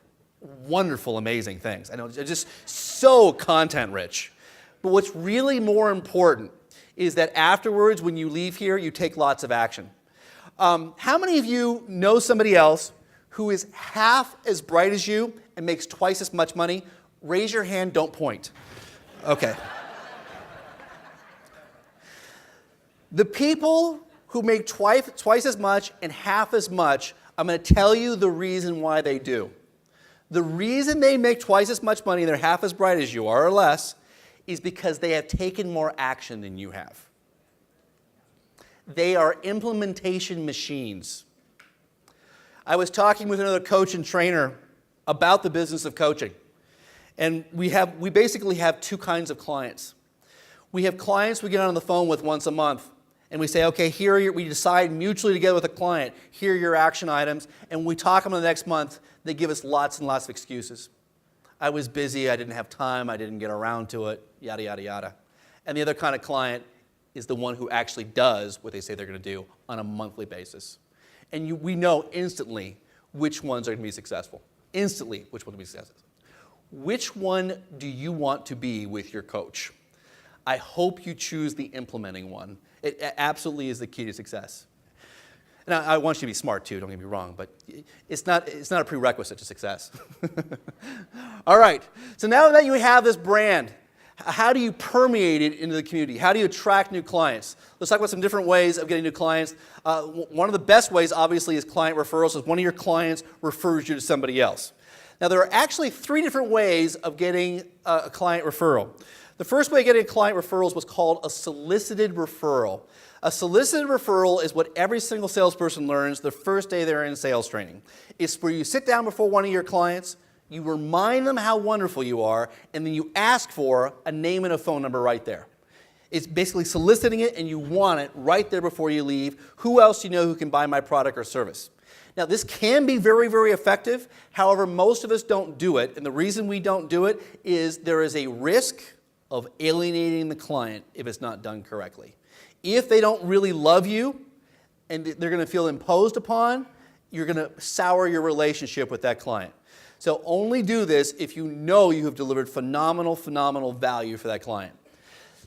wonderful, amazing things. I know, it's just so content-rich. But what's really more important is that afterwards, when you leave here, you take lots of action. How many of you know somebody else who is half as bright as you and makes twice as much money? Raise your hand, don't point. Okay. The people who make twice as much and half as much, I'm going to tell you the reason why they do. The reason they make twice as much money and they're half as bright as you are or less is because they have taken more action than you have. They are implementation machines. I was talking with another coach and trainer about the business of coaching. And we basically have two kinds of clients. We have clients we get on the phone with once a month. And we say, okay, we decide mutually together with a client, here are your action items. And when we talk to them the next month, they give us lots and lots of excuses. I was busy, I didn't have time, I didn't get around to it, yada, yada, yada. And the other kind of client is the one who actually does what they say they're going to do on a monthly basis. And we know instantly which ones are going to be successful. Instantly, which one will be successful. Which one do you want to be with your coach? I hope you choose the implementing one. It absolutely is the key to success. And I want you to be smart too, don't get me wrong, but it's not a prerequisite to success. All right, so now that you have this brand, how do you permeate it into the community? How do you attract new clients? Let's talk about some different ways of getting new clients. One of the best ways, obviously, is client referrals. Is one of your clients refers you to somebody else. Now, there are actually 3 different ways of getting a client referral. The first way of getting a client referral is what's called a solicited referral. A solicited referral is what every single salesperson learns the first day they're in sales training. It's where you sit down before one of your clients, you remind them how wonderful you are, and then you ask for a name and a phone number right there. It's basically soliciting it, and you want it right there before you leave. Who else do you know who can buy my product or service? Now, this can be very, very effective. However, most of us don't do it, and the reason we don't do it is there is a risk of alienating the client if it's not done correctly. If they don't really love you and they're going to feel imposed upon, you're going to sour your relationship with that client. So only do this if you know you have delivered phenomenal, phenomenal value for that client.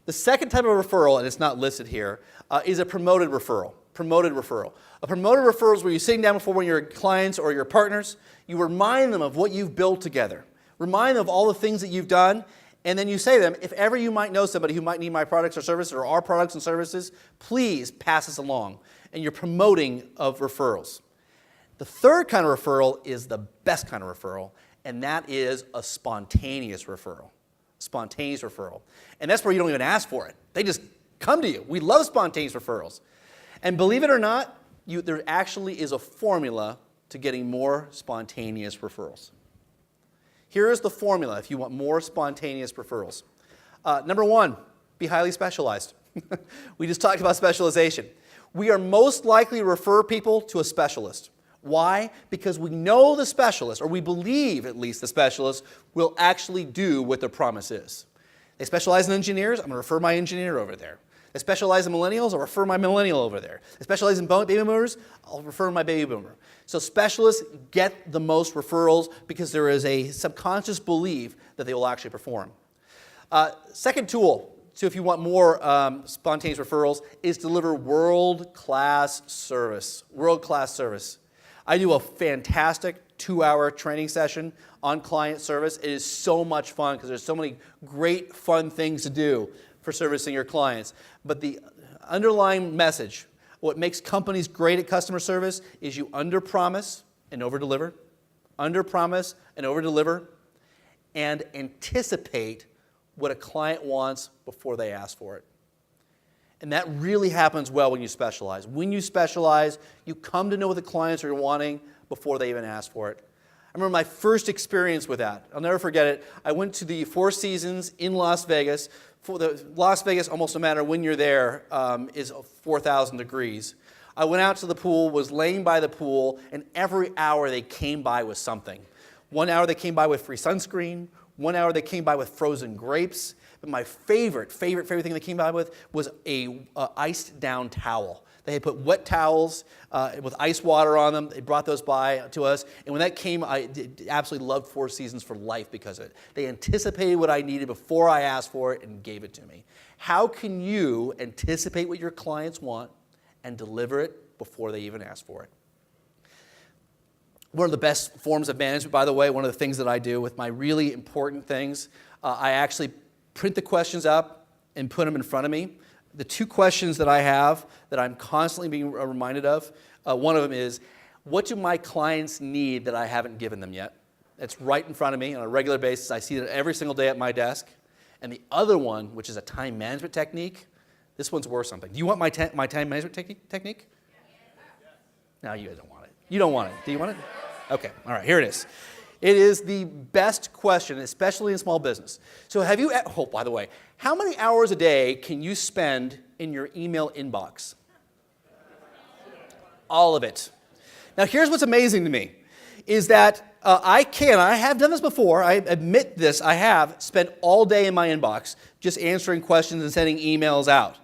The second type of referral, and it's not listed here, is a promoted referral. Promoted referral. A promoted referral is where you're sitting down before one of your clients or your partners. You remind them of what you've built together. Remind them of all the things that you've done. And then you say to them, if ever you might know somebody who might need my products or services or our products and services, please pass this along. And you're promoting of referrals. The third kind of referral is the best kind of referral, and that is a spontaneous referral. Spontaneous referral. And that's where you don't even ask for it. They just come to you. We love spontaneous referrals. And believe it or not, there actually is a formula to getting more spontaneous referrals. Here is the formula if you want more spontaneous referrals. Number 1, be highly specialized. We just talked about specialization. We are most likely to refer people to a specialist. Why? Because we know the specialist, or we believe at least the specialist, will actually do what their promise is. They specialize in engineers, I'm going to refer my engineer over there. They specialize in millennials, I'll refer my millennial over there. They specialize in baby boomers, I'll refer my baby boomer. So specialists get the most referrals because there is a subconscious belief that they will actually perform. Second tool, so if you want more spontaneous referrals, is deliver world-class service. World-class service. I do a fantastic 2-hour training session on client service. It is so much fun because there's so many great, fun things to do for servicing your clients. But the underlying message, what makes companies great at customer service is you under-promise and over-deliver. Under-promise and over-deliver. and anticipate what a client wants before they ask for it. And that really happens well when you specialize. When you specialize, you come to know what the clients are wanting before they even ask for it. I remember my first experience with that. I'll never forget it. I went to the Four Seasons in Las Vegas. Las Vegas, almost no matter when you're there, is 4,000 degrees. I went out to the pool, was laying by the pool, and every hour they came by with something. 1 hour they came by with free sunscreen. 1 hour they came by with frozen grapes. But my favorite thing they came by with was a iced down towel. They had put wet towels with ice water on them. They brought those by to us. And when that came, I absolutely loved Four Seasons for life because of it. They anticipated what I needed before I asked for it and gave it to me. How can you anticipate what your clients want and deliver it before they even ask for it? One of the best forms of management, by the way, one of the things that I do with my really important things, I actually print the questions up and put them in front of me. The two questions that I have that I'm constantly being reminded of, one of them is, what do my clients need that I haven't given them yet? It's right in front of me on a regular basis. I see it every single day at my desk. And the other one, which is a time management technique, this one's worth something. Do you want my time management technique? No, you don't want it. You don't want it. Do you want it? Okay, all right, here it is. It is the best question, especially in small business. So have you, oh, by the way, how many hours a day can you spend in your email inbox? All of it. Now here's what's amazing to me, is that I have done this before, I admit this, I have spent all day in my inbox just answering questions and sending emails out.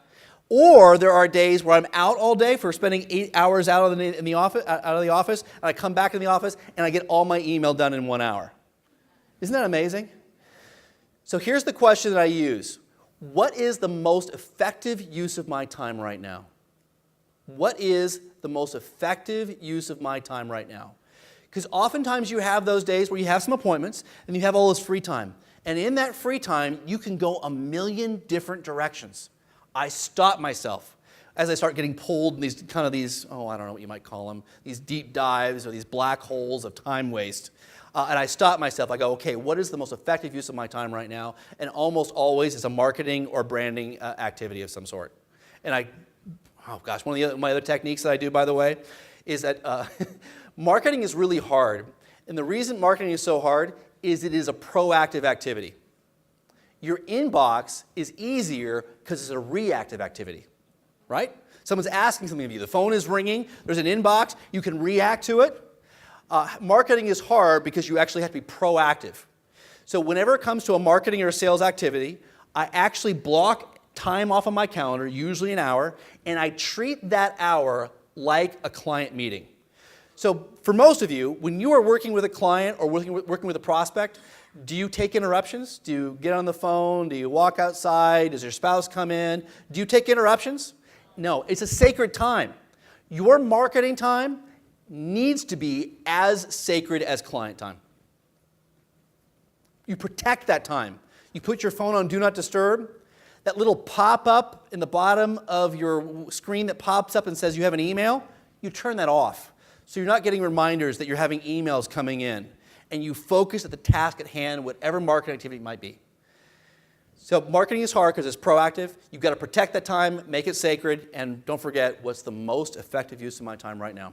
Or there are days where I'm out all day for spending 8 hours out of the office, and I come back in the office and I get all my email done in 1 hour. Isn't that amazing? So here's the question that I use. What is the most effective use of my time right now? What is the most effective use of my time right now? Because oftentimes you have those days where you have some appointments and you have all this free time. And in that free time, you can go a million different directions. I stop myself as I start getting pulled in these, I don't know what you might call them, these deep dives or these black holes of time waste. And I stop myself. I go, okay, what is the most effective use of my time right now? And almost always it's a marketing or branding activity of some sort. And one of my other techniques that I do, by the way, is that marketing is really hard. And the reason marketing is so hard is it is a proactive activity. Your inbox is easier because it's a reactive activity, right? Someone's asking something of you. The phone is ringing. There's an inbox. You can react to it. Marketing is hard because you actually have to be proactive. So whenever it comes to a marketing or a sales activity, I actually block time off of my calendar, usually an hour, and I treat that hour like a client meeting. So for most of you, when you are working with a client or working with a prospect, do you take interruptions? Do you get on the phone? Do you walk outside? Does your spouse come in? Do you take interruptions? No, it's a sacred time. Your marketing time needs to be as sacred as client time. You protect that time. You put your phone on Do Not Disturb. That little pop-up in the bottom of your screen that pops up and says you have an email, you turn that off. So you're not getting reminders that you're having emails coming in. And you focus at the task at hand, whatever marketing activity it might be. So marketing is hard because it's proactive. You've got to protect that time, make it sacred, and don't forget what's the most effective use of my time right now.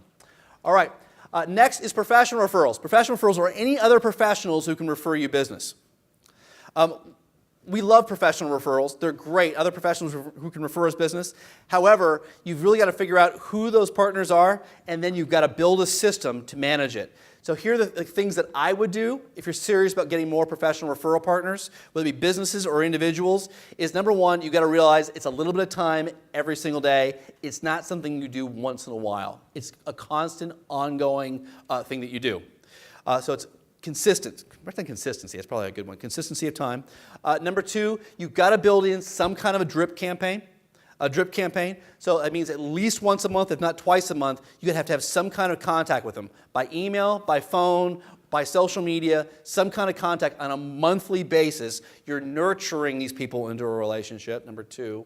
All right, next is professional referrals. Professional referrals are any other professionals who can refer you business. We love professional referrals. They're great, other professionals who can refer us business. However, you've really got to figure out who those partners are, and then you've got to build a system to manage it. So here are the things that I would do if you're serious about getting more professional referral partners, whether it be businesses or individuals, is number one, you've got to realize it's a little bit of time every single day. It's not something you do once in a while. It's a constant, ongoing thing that you do. So it's consistent. I think consistency, that's probably a good one. Consistency of time. Number two, you've got to build in some kind of a drip campaign. So that means at least once a month, if not twice a month, you have to have some kind of contact with them. By email, by phone, by social media, some kind of contact on a monthly basis. You're nurturing these people into a relationship, number two.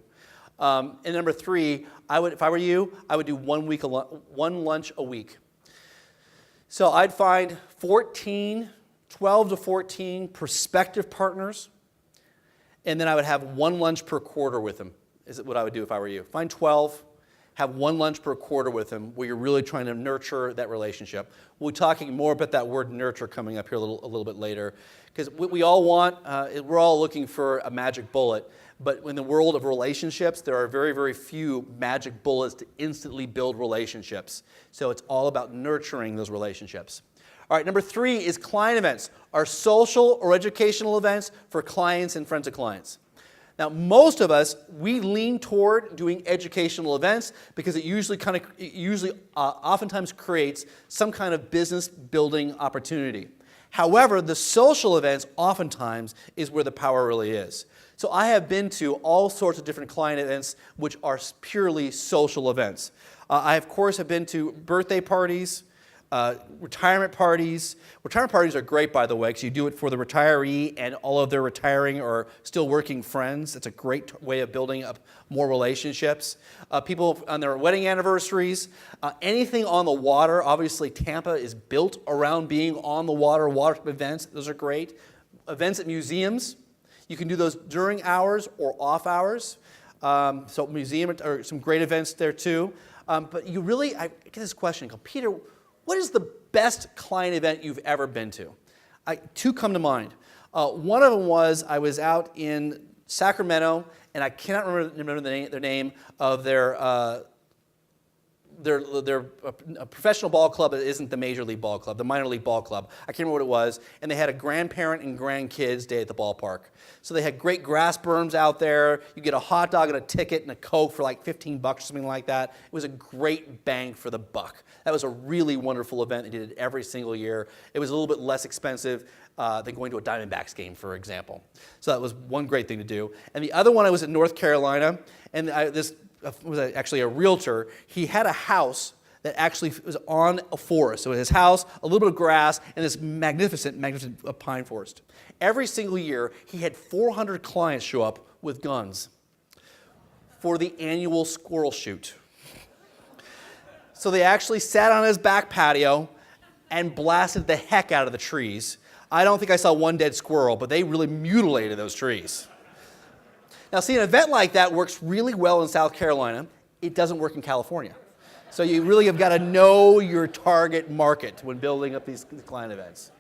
And number three, if I were you, I would do one lunch a week. So I'd find 14 12 to 14 prospective partners, and then I would have one lunch per quarter with them, is what I would do if I were you. Find 12, have one lunch per quarter with them where you're really trying to nurture that relationship. We'll be talking more about that word nurture coming up here a little bit later, because what we all want, we're all looking for a magic bullet, but in the world of relationships, there are very, very few magic bullets to instantly build relationships. So it's all about nurturing those relationships. All right, number 3 is client events, our social or educational events for clients and friends of clients. Now, most of us, we lean toward doing educational events because it usually oftentimes creates some kind of business building opportunity. However, the social events oftentimes is where the power really is. So I have been to all sorts of different client events which are purely social events. I, of course, have been to birthday parties, retirement parties. Retirement parties are great, by the way, because you do it for the retiree and all of their retiring or still working friends. It's a great way of building up more relationships. People on their wedding anniversaries, anything on the water. Obviously, Tampa is built around being on the water events. Those are great. Events at museums. You can do those during hours or off hours. So museum or some great events there too. But you really, I get this question, Peter, what is the best client event you've ever been to? 2 come to mind. One of them was I was out in Sacramento, and I cannot remember their name of their professional ball club that isn't the Major League Ball Club, the minor league ball club. I can't remember what it was. And they had a grandparent and grandkids day at the ballpark. So they had great grass berms out there. You get a hot dog and a ticket and a Coke for like $15 or something like that. It was a great bang for the buck. That was a really wonderful event. They did it every single year. It was a little bit less expensive than going to a Diamondbacks game, for example. So that was one great thing to do. And the other one, I was in North Carolina, and this was actually a realtor. He had a house that actually was on a forest. So his house, a little bit of grass, and this magnificent pine forest. Every single year, he had 400 clients show up with guns for the annual squirrel shoot. So they actually sat on his back patio and blasted the heck out of the trees. I don't think I saw one dead squirrel, but they really mutilated those trees. Now, see, an event like that works really well in South Carolina. It doesn't work in California. So you really have got to know your target market when building up these client events.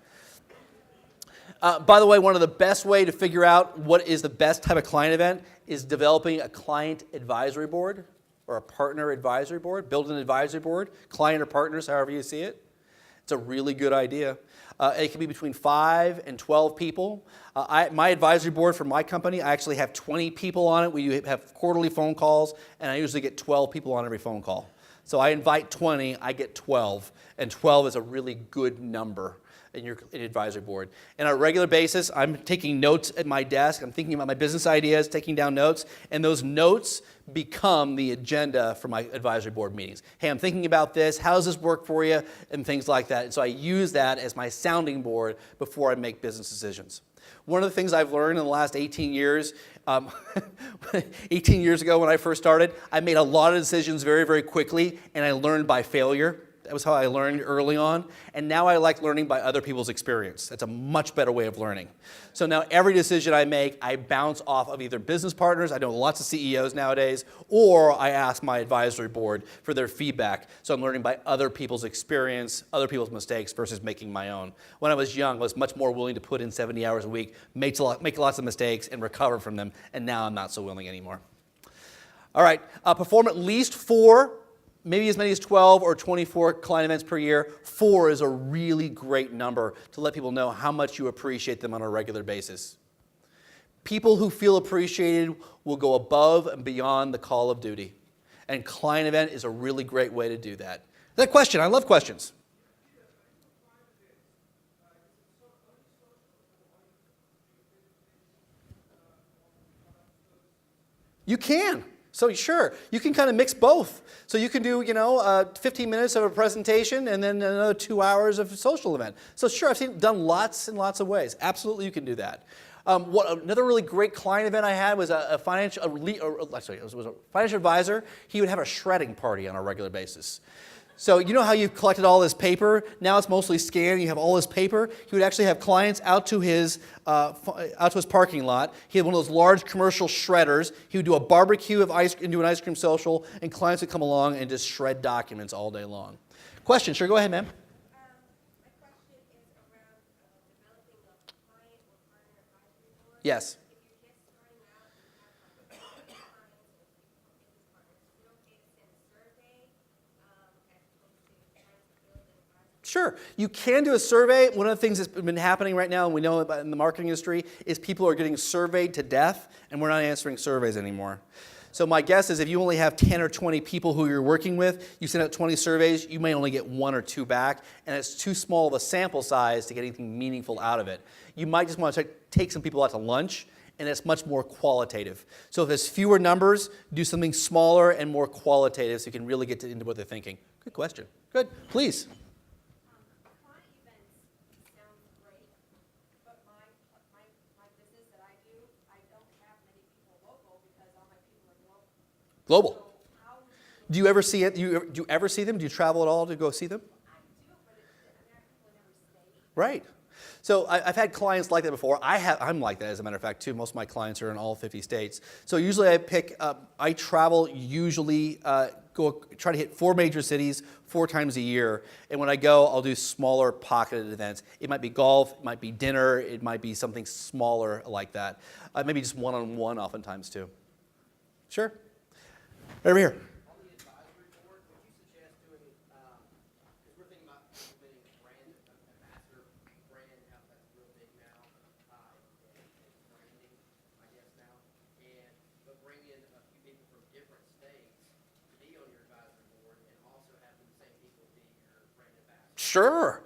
By the way, one of the best way to figure out what is the best type of client event is developing a client advisory board or a partner advisory board. Build an advisory board, client or partners, however you see it. It's a really good idea. It can be between 5 and 12 people. My advisory board for my company, I actually have 20 people on it. We have quarterly phone calls, and I usually get 12 people on every phone call. So I invite 20, I get 12, and 12 is a really good number in your advisory board. And on a regular basis, I'm taking notes at my desk. I'm thinking about my business ideas, taking down notes, and those notes become the agenda for my advisory board meetings. Hey, I'm thinking about this. How does this work for you? And things like that. And so I use that as my sounding board before I make business decisions. One of the things I've learned in the last 18 years, 18 years ago when I first started, I made a lot of decisions very, very quickly, and I learned by failure. That was how I learned early on. And now I like learning by other people's experience. That's a much better way of learning. So now every decision I make, I bounce off of either business partners, I know lots of CEOs nowadays, or I ask my advisory board for their feedback. So I'm learning by other people's experience, other people's mistakes versus making my own. When I was young, I was much more willing to put in 70 hours a week, make lots of mistakes, and recover from them. And now I'm not so willing anymore. All right, perform at least 4, maybe as many as 12 or 24 client events per year. 4 is a really great number to let people know how much you appreciate them on a regular basis. People who feel appreciated will go above and beyond the call of duty. And client event is a really great way to do that. That question, I love questions. You can. So sure, you can kind of mix both. So you can do, 15 minutes of a presentation and then another 2 hours of a social event. So sure, I've done lots and lots of ways. Absolutely, you can do that. Another really great client event I had was a financial advisor. He would have a shredding party on a regular basis. So you know how you've collected all this paper? Now it's mostly scanned. You have all this paper. He would actually have clients out to his parking lot. He had one of those large commercial shredders. He would do a barbecue and do an ice cream social, and clients would come along and just shred documents all day long. Question? Sure, go ahead, ma'am. My question is around developing a client or partner advisory board. Yes. If you're just starting out and you have like clients or business partners, is it okay to send a survey as opposed to trying to build an advisory? Sure. You can do a survey. One of the things that's been happening right now, and we know about in the marketing industry, is people are getting surveyed to death, and we're not answering surveys anymore. So my guess is if you only have 10 or 20 people who you're working with, you send out 20 surveys, you may only get 1 or 2 back, and it's too small of a sample size to get anything meaningful out of it. You might just want to take some people out to lunch, and it's much more qualitative. So if there's fewer numbers, do something smaller and more qualitative so you can really get into what they're thinking. Good question. Good. Please. Client events sound great, but my business that I do, I don't have many people local because all my people are global. Global. So how would you, Do you ever see it? Do you ever see them? Do you travel at all to go see them? I do, but people never stay. Right. So I've had clients like that before. I'm like that, as a matter of fact, too. Most of my clients are in all 50 states. So usually I travel, usually try to hit 4 major cities 4 times a year. And when I go, I'll do smaller pocketed events. It might be golf, it might be dinner, it might be something smaller like that. Maybe just one-on-one oftentimes, too. Sure. Right over here. On the advisory board, would you suggest doing, because we're thinking about implementing a brand ambassador brand, how that's real big now, and branding, I guess now, but bring in a few people from different states to be on your advisory board and also have the same people be your brand ambassadors? Sure.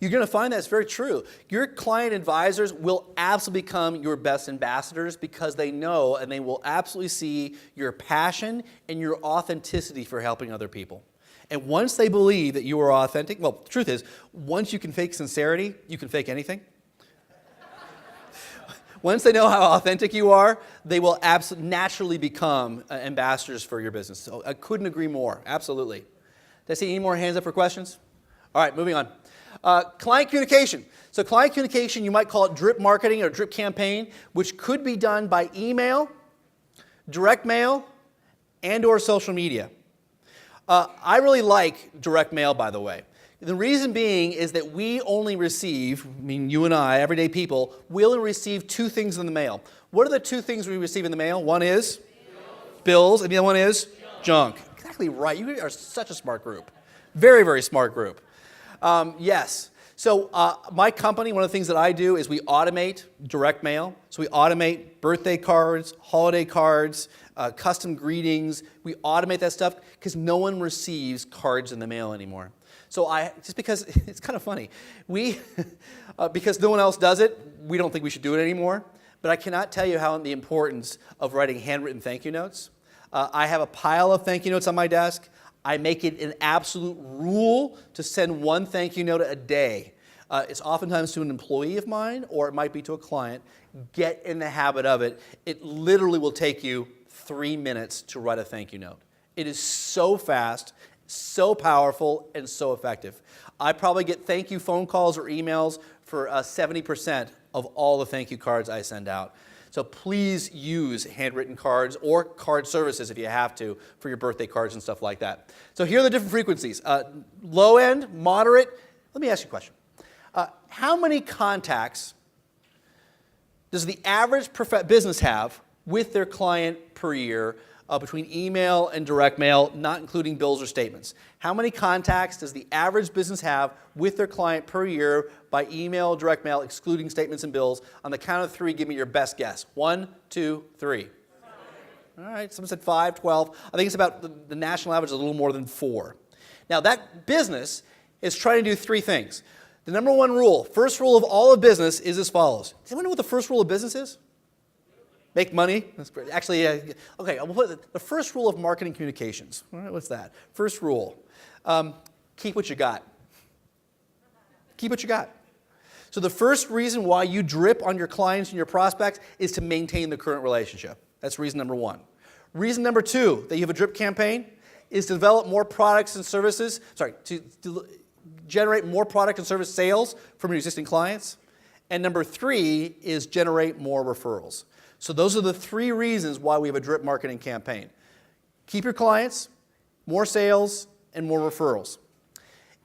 You're going to find that's very true. Your client advisors will absolutely become your best ambassadors because they know and they will absolutely see your passion and your authenticity for helping other people. And once they believe that you are authentic, well, the truth is, once you can fake sincerity, you can fake anything. Once they know how authentic you are, they will absolutely naturally become ambassadors for your business. So I couldn't agree more. Absolutely. Did I see any more hands up for questions? All right, moving on. Client communication. So client communication, you might call it drip marketing or drip campaign, which could be done by email, direct mail, and or social media. I really like direct mail, by the way. The reason being is that we only receive, I mean you and I, everyday people, we only receive 2 things in the mail. What are the 2 things we receive in the mail? One is bills, and the other one is junk. Exactly right. You are such a smart group. Very, very smart group. Yes. So my company, one of the things that I do is we automate direct mail. So we automate birthday cards, holiday cards, custom greetings. We automate that stuff because no one receives cards in the mail anymore. So just because it's kind of funny, because no one else does it, we don't think we should do it anymore. But I cannot tell you how the importance of writing handwritten thank you notes. I have a pile of thank you notes on my desk. I make it an absolute rule to send 1 thank you note a day. It's oftentimes to an employee of mine, or it might be to a client. Get in the habit of it. It literally will take you 3 minutes to write a thank you note. It is so fast, so powerful, and so effective. I probably get thank you phone calls or emails for 70% of all the thank you cards I send out. So please use handwritten cards or card services if you have to for your birthday cards and stuff like that. So here are the different frequencies. Low end, moderate. Let me ask you a question. How many contacts does the average business have with their client per year between email and direct mail, not including bills or statements? How many contacts does the average business have with their client per year by email, direct mail, excluding statements and bills? On the count of 3, give me your best guess. 1, 2, 3. 5. All right, someone said 5, 12. I think it's about the national average is a little more than 4. Now that business is trying to do 3 things. The number 1 rule, first rule of all of business is as follows. Does anyone know what the first rule of business is? Make money. That's great. Actually, okay, we'll put the first rule of marketing communications. All right, what's that? First rule, keep what you got. Keep what you got. So the first reason why you drip on your clients and your prospects is to maintain the current relationship. That's reason number 1. Reason number 2 that you have a drip campaign is to develop more products and services, to generate more product and service sales from your existing clients. And number 3 is generate more referrals. So those are the 3 reasons why we have a drip marketing campaign. Keep your clients, more sales, and more referrals.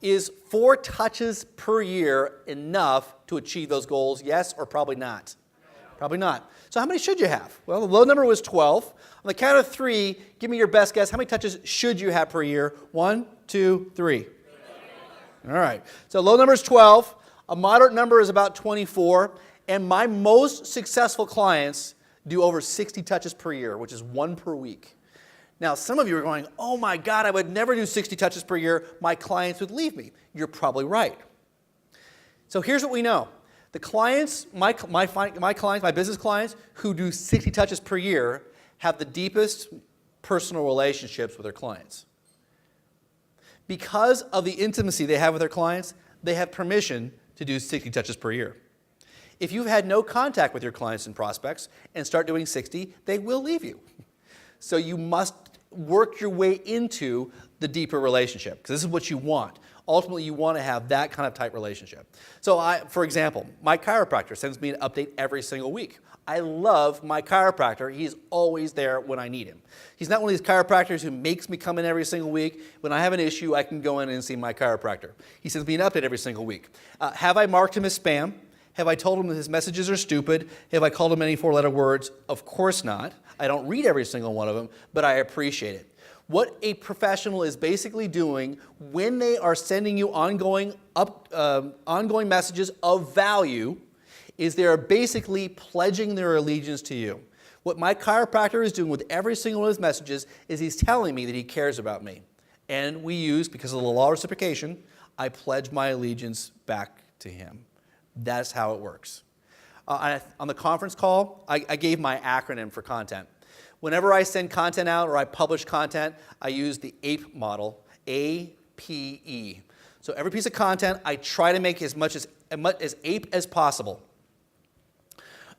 Is 4 touches per year enough to achieve those goals? Yes or probably not? Probably not. So how many should you have? Well, the low number was 12. On the count of 3, give me your best guess. How many touches should you have per year? 1, 2, 3. All right. So low number is 12. A moderate number is about 24. And my most successful clients do over 60 touches per year, which is 1 per week. Now, some of you are going, oh my God, I would never do 60 touches per year. My clients would leave me. You're probably right. So here's what we know. The clients, my clients, my business clients who do 60 touches per year have the deepest personal relationships with their clients. Because of the intimacy they have with their clients, they have permission to do 60 touches per year. If you've had no contact with your clients and prospects and start doing 60, they will leave you. So you must work your way into the deeper relationship, because this is what you want. Ultimately, you want to have that kind of tight relationship. So for example, my chiropractor sends me an update every single week. I love my chiropractor. He's always there when I need him. He's not one of these chiropractors who makes me come in every single week. When I have an issue, I can go in and see my chiropractor. He sends me an update every single week. Have I marked him as spam? Have I told him that his messages are stupid? Have I called him any 4-letter words? Of course not. I don't read every single one of them, but I appreciate it. What a professional is basically doing when they are sending you ongoing messages of value is they are basically pledging their allegiance to you. What my chiropractor is doing with every single one of his messages is he's telling me that he cares about me. And we use, because of the law of reciprocation, I pledge my allegiance back to him. That's how it works. On the conference call, I gave my acronym for content. Whenever I send content out or I publish content, I use the APE model, A-P-E. So every piece of content, I try to make as much as APE as possible.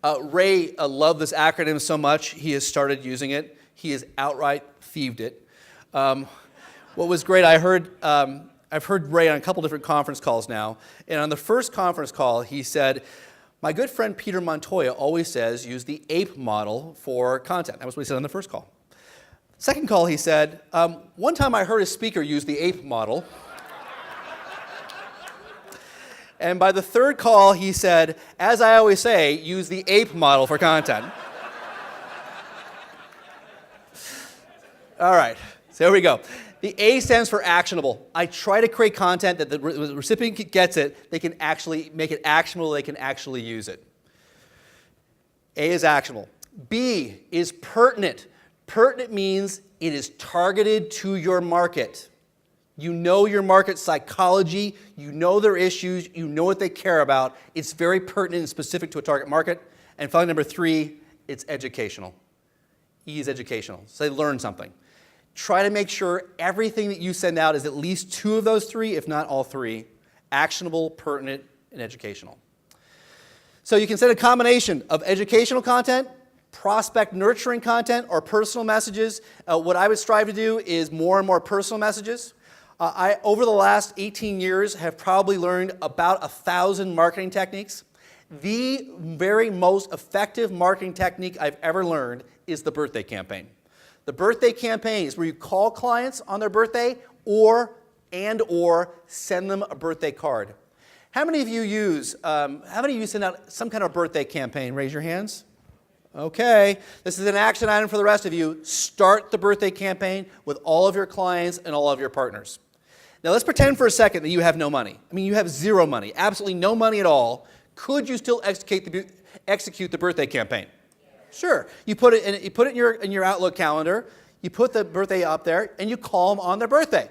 Ray loved this acronym so much, he has started using it. He has outright thieved it. What was great, I've heard Ray on a couple different conference calls now, and on the first conference call, he said, my good friend Peter Montoya always says use the APE model for content. That was what he said on the first call. Second call, he said, one time I heard a speaker use the APE model. And by the third call, he said, as I always say, use the APE model for content. All right, so here we go. The A stands for actionable. I try to create content that the recipient gets it, they can actually make it actionable, they can actually use it. A is actionable. B is pertinent. Pertinent means it is targeted to your market. You know your market psychology, you know their issues, you know what they care about. It's very pertinent and specific to a target market. And finally, number 3, it's educational. E is educational, so they learn something. Try to make sure everything that you send out is at least 2 of those 3, if not all 3, actionable, pertinent, and educational. So you can send a combination of educational content, prospect nurturing content, or personal messages. What I would strive to do is more and more personal messages. I, over the last 18 years, have probably learned about 1,000 marketing techniques. The very most effective marketing technique I've ever learned is the birthday campaign. The birthday campaign is where you call clients on their birthday or send them a birthday card. How many of you send out some kind of birthday campaign? Raise your hands. Okay, this is an action item for the rest of you. Start the birthday campaign with all of your clients and all of your partners. Now let's pretend for a second that you have no money. I mean, you have 0 money, absolutely no money at all. Could you still execute the birthday campaign? Sure. You put it in your Outlook calendar, you put the birthday up there, and you call them on their birthday.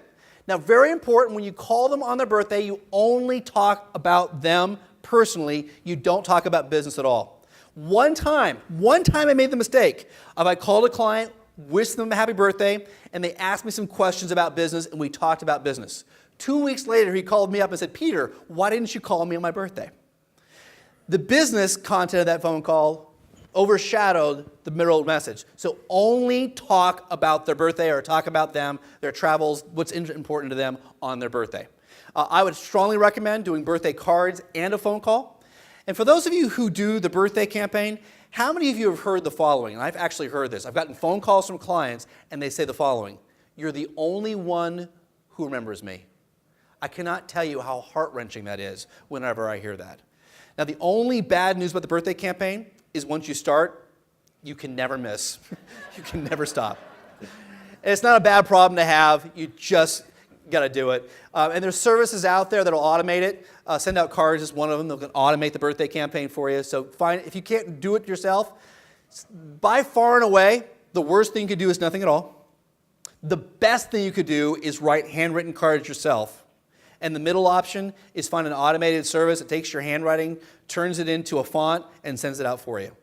Now, very important, when you call them on their birthday, you only talk about them personally. You don't talk about business at all. One time I made the mistake of I called a client, wished them a happy birthday, and they asked me some questions about business, and we talked about business. 2 weeks later, he called me up and said, Peter, why didn't you call me on my birthday? The business content of that phone call, overshadowed the middle message. So only talk about their birthday or talk about them, their travels, what's important to them on their birthday. I would strongly recommend doing birthday cards and a phone call. And for those of you who do the birthday campaign, how many of you have heard the following? And I've actually heard this. I've gotten phone calls from clients, and they say the following: "You're the only one who remembers me." I cannot tell you how heart-wrenching that is whenever I hear that. Now, the only bad news about the birthday campaign is once you start, you can never miss. You can never stop. And it's not a bad problem to have. You just got to do it. And there's services out there that'll automate it. Send Out Cards is one of them. They'll automate the birthday campaign for you. So if you can't do it yourself, by far and away, the worst thing you could do is nothing at all. The best thing you could do is write handwritten cards yourself. And the middle option is find an automated service that takes your handwriting, turns it into a font, and sends it out for you.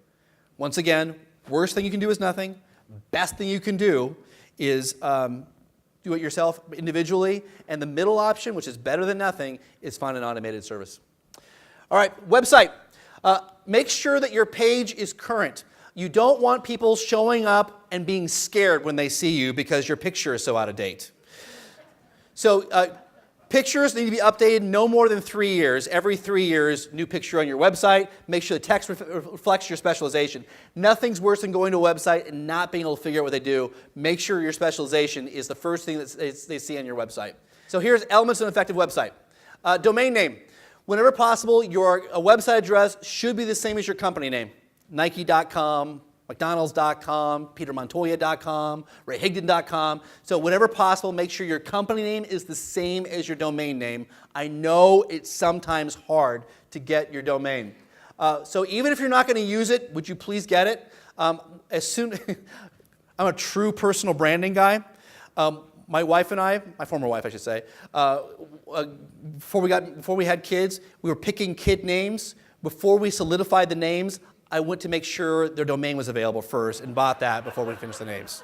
Once again, worst thing you can do is nothing. Best thing you can do is do it yourself individually. And the middle option, which is better than nothing, is find an automated service. All right, website. Make sure that your page is current. You don't want people showing up and being scared when they see you because your picture is so out of date. So pictures need to be updated no more than 3 years. Every 3 years, new picture on your website. Make sure the text reflects your specialization. Nothing's worse than going to a website and not being able to figure out what they do. Make sure your specialization is the first thing that they see on your website. So here's elements of an effective website. Domain name. Whenever possible, your website address should be the same as your company name. Nike.com, McDonald's.com, PeterMontoya.com, Higdon.com. So whenever possible, make sure your company name is the same as your domain name. I know it's sometimes hard to get your domain. So even if you're not going to use it, would you please get it? I'm a true personal branding guy. My wife and I, my former wife I should say, before we had kids, we were picking kid names. Before we solidified the names, I went to make sure their domain was available first and bought that before we finished the names.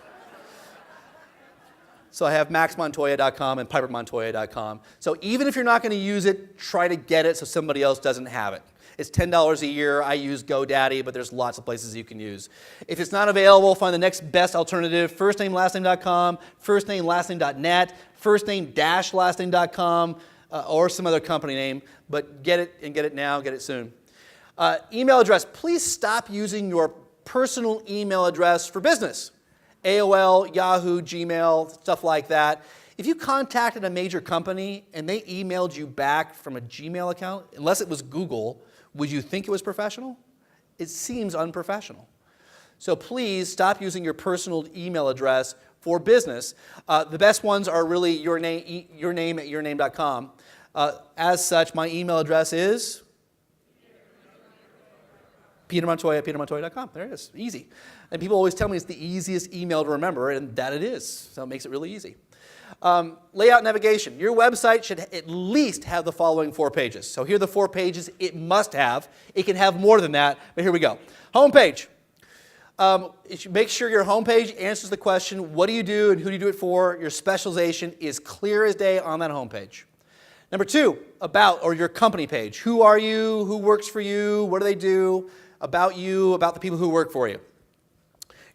So I have maxmontoya.com and pipermontoya.com. So even if you're not going to use it, try to get it so somebody else doesn't have it. It's $10 a year. I use GoDaddy, but there's lots of places you can use. If it's not available, find the next best alternative, firstname.lastname.com, firstname.lastname.net, firstname-lastname.com, or some other company name. But get it, and get it now, get it soon. Email address. Please stop using your personal email address for business. AOL, Yahoo, Gmail, stuff like that. If you contacted a major company and they emailed you back from a Gmail account, unless it was Google, would you think it was professional? It seems unprofessional. So please stop using your personal email address for business. The best ones are really your name at yourname.com. As such, my email address is PeterMontoya at PeterMontoya.com. There it is. Easy. And people always tell me it's the easiest email to remember, and that it is. So it makes it really easy. Layout navigation. Your website should at least have the following 4 pages. So here are the 4 pages it must have. It can have more than that, but here we go. Homepage. Make sure your homepage answers the question, what do you do and who do you do it for? Your specialization is clear as day on that homepage. Number 2, about, or your company page. Who are you? Who works for you? What do they do? About you, about the people who work for you.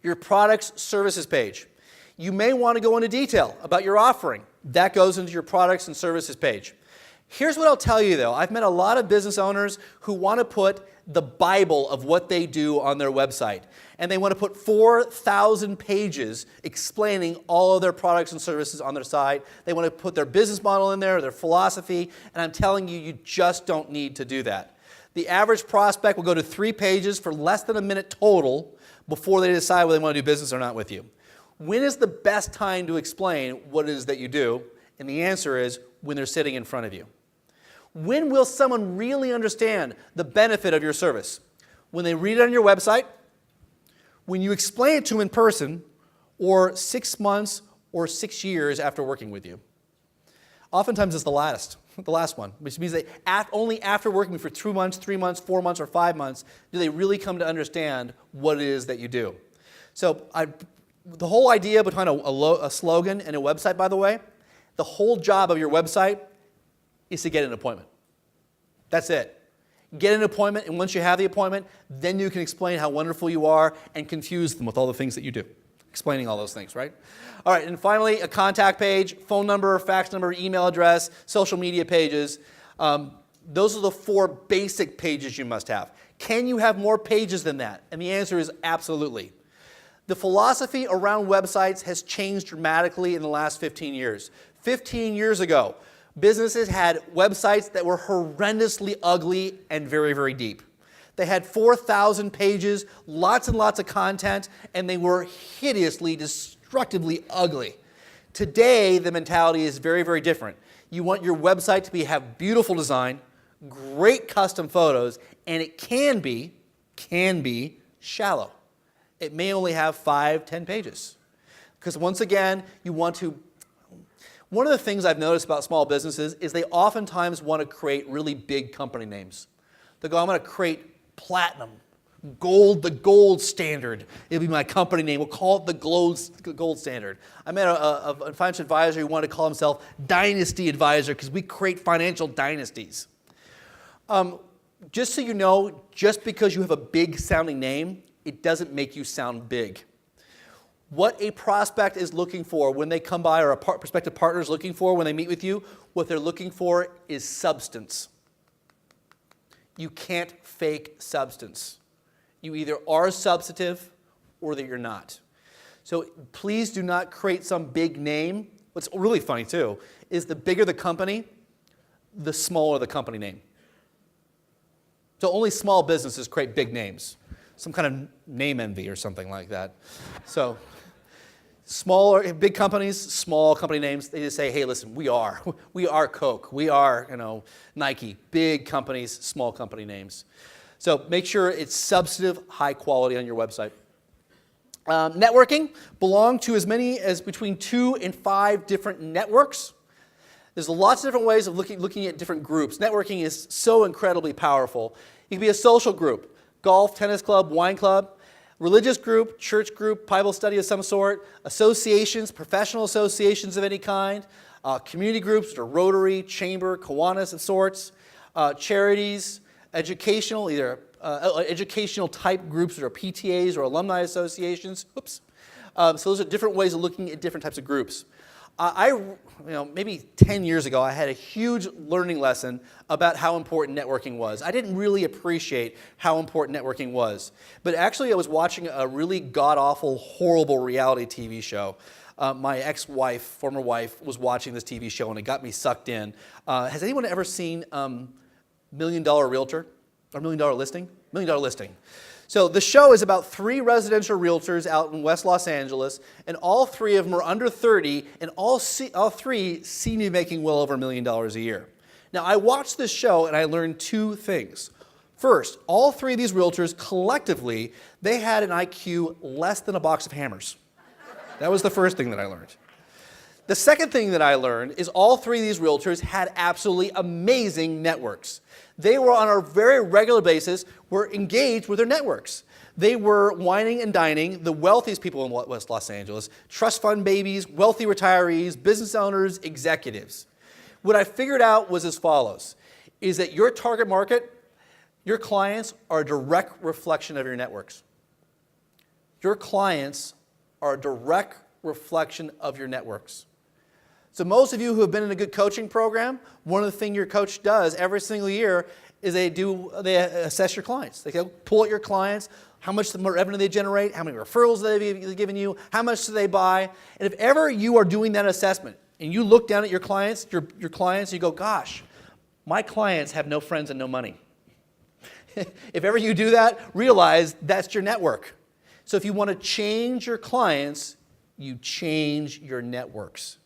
Your products, services page. You may want to go into detail about your offering. That goes into your products and services page. Here's what I'll tell you though. I've met a lot of business owners who want to put the Bible of what they do on their website. And they want to put 4,000 pages explaining all of their products and services on their site. They want to put their business model in there, their philosophy, and I'm telling you, you just don't need to do that. The average prospect will go to 3 pages for less than a minute total before they decide whether they want to do business or not with you. When is the best time to explain what it is that you do? And the answer is when they're sitting in front of you. When will someone really understand the benefit of your service? When they read it on your website, when you explain it to them in person, or 6 months or 6 years after working with you. Oftentimes it's the last one, which means that only after working with you for 2 months, 3 months, 4 months, or 5 months do they really come to understand what it is that you do. So the whole idea behind a slogan and a website, by the way, the whole job of your website is to get an appointment. That's it. get an appointment, and once you have the appointment, then you can explain how wonderful you are and confuse them with all the things that you do. Explaining all those things, right? All right, and finally, a contact page, phone number, fax number, email address, social media pages. Those are the 4 basic pages you must have. Can you have more pages than that? And the answer is absolutely. The philosophy around websites has changed dramatically in the last 15 years. 15 years ago, businesses had websites that were horrendously ugly and very, very deep. They had 4,000 pages, lots and lots of content, and they were hideously, destructively ugly. Today, the mentality is very, very different. You want your website to have beautiful design, great custom photos, and it can be shallow. It may only have 5, 10 pages. Because once again, you want to... One of the things I've noticed about small businesses is they oftentimes want to create really big company names. They go, I'm going to create Platinum, Gold, the gold standard. It'll be my company name. We'll call it the gold standard. I met a financial advisor who wanted to call himself Dynasty Advisor because we create financial dynasties. Just so you know, just because you have a big sounding name, it doesn't make you sound big. What a prospect is looking for when they come by, or a prospective partner is looking for when they meet with you, what they're looking for is substance. You can't fake substance. You either are substantive or that you're not. So please do not create some big name. What's really funny too is the bigger the company, the smaller the company name. So only small businesses create big names. Some kind of name envy or something like that. So big companies, small company names, they just say, hey, listen, we are Coke, we are, Nike. Big companies, small company names. So make sure it's substantive, high quality on your website. Networking, belong to as many as between 2 and 5 different networks. There's lots of different ways of looking at different groups. Networking is so incredibly powerful. You can be a social group, golf, tennis club, wine club, religious group, church group, Bible study of some sort, associations, professional associations of any kind, community groups, or Rotary, Chamber, Kiwanis of sorts, charities, educational, either educational type groups that are PTAs or alumni associations. So those are different ways of looking at different types of groups. Maybe 10 years ago, I had a huge learning lesson about how important networking was. I didn't really appreciate how important networking was. But actually, I was watching a really god-awful, horrible reality TV show. My ex-wife, former wife, was watching this TV show, and it got me sucked in. Has anyone ever seen $1 Million Realtor? Or $1 Million Listing? $1 Million Listing. So the show is about 3 residential realtors out in West Los Angeles, and all 3 of them are under 30, and all 3 seem to be making well over $1 million a year. Now, I watched this show, and I learned 2 things. First, all 3 of these realtors, collectively, they had an IQ less than a box of hammers. That was the first thing that I learned. The second thing that I learned is all 3 of these realtors had absolutely amazing networks. They were on a very regular basis, were engaged with their networks. They were wining and dining the wealthiest people in West Los Angeles, trust fund babies, wealthy retirees, business owners, executives. What I figured out was as follows, is that your target market, your clients are a direct reflection of your networks. Your clients are a direct reflection of your networks. So most of you who have been in a good coaching program, one of the things your coach does every single year is they assess your clients. They go pull out your clients, how much revenue they generate, how many referrals they've given you, how much do they buy. And if ever you are doing that assessment and you look down at your clients, your clients, you go, gosh, my clients have no friends and no money. If ever you do that, realize that's your network. So if you want to change your clients, you change your networks.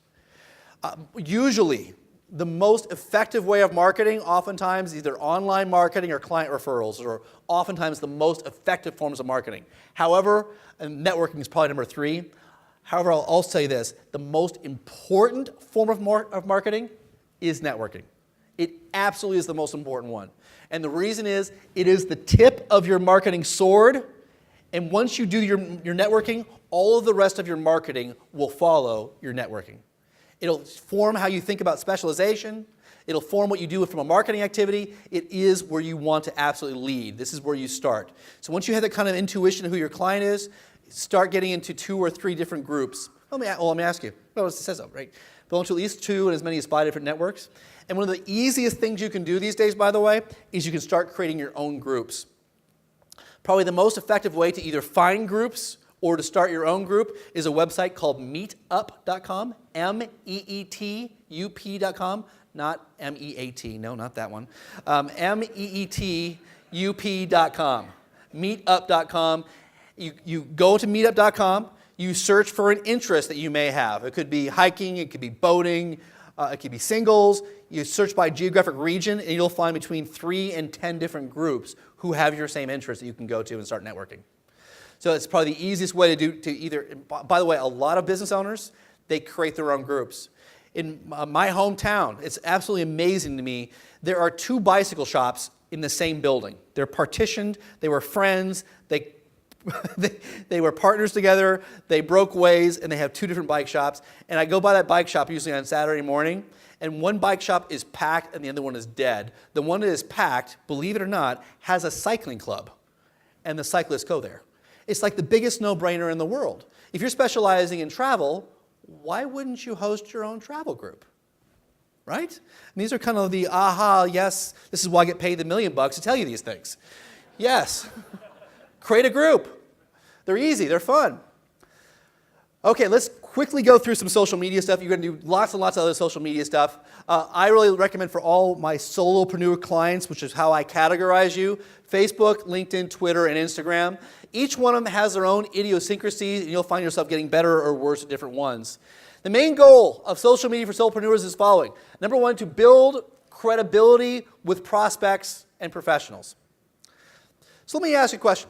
Usually, the most effective way of marketing, oftentimes either online marketing or client referrals, or oftentimes the most effective forms of marketing. However, and networking is probably number 3. However, I'll say this, the most important form of marketing is networking. It absolutely is the most important one. And the reason is, it is the tip of your marketing sword, and once you do your networking, all of the rest of your marketing will follow your networking. It'll form how you think about specialization. It'll form what you do from a marketing activity. It is where you want to absolutely lead. This is where you start. So once you have that kind of intuition of who your client is, start getting into 2 or 3 different groups. Let me ask you. Well, it says so, right? Belong to at least 2 and as many as 5 different networks. And one of the easiest things you can do these days, by the way, is you can start creating your own groups. Probably the most effective way to either find groups or to start your own group is a website called meetup.com, meetup.com, not M-E-A-T, no, not that one, meetup.com, meetup.com. You go to meetup.com, you search for an interest that you may have. It could be hiking, it could be boating, it could be singles. You search by geographic region, and you'll find between 3 and 10 different groups who have your same interest that you can go to and start networking. So it's probably the easiest way to either, by the way, a lot of business owners, they create their own groups. In my hometown, it's absolutely amazing to me, there are 2 bicycle shops in the same building. They're partitioned, they were friends, they were partners together, they broke ways, and they have 2 different bike shops. And I go by that bike shop usually on Saturday morning, and one bike shop is packed and the other one is dead. The one that is packed, believe it or not, has a cycling club, and the cyclists go there. It's like the biggest no-brainer in the world. If you're specializing in travel, why wouldn't you host your own travel group? Right? And these are kind of the aha, yes, this is why I get paid the $1 million to tell you these things. Yes. Create a group. They're easy, they're fun. Okay, let's quickly go through some social media stuff. You're going to do lots and lots of other social media stuff. I really recommend for all my solopreneur clients, which is how I categorize you, Facebook, LinkedIn, Twitter, and Instagram. Each one of them has their own idiosyncrasies, and you'll find yourself getting better or worse at different ones. The main goal of social media for solopreneurs is following. Number 1, to build credibility with prospects and professionals. So let me ask you a question.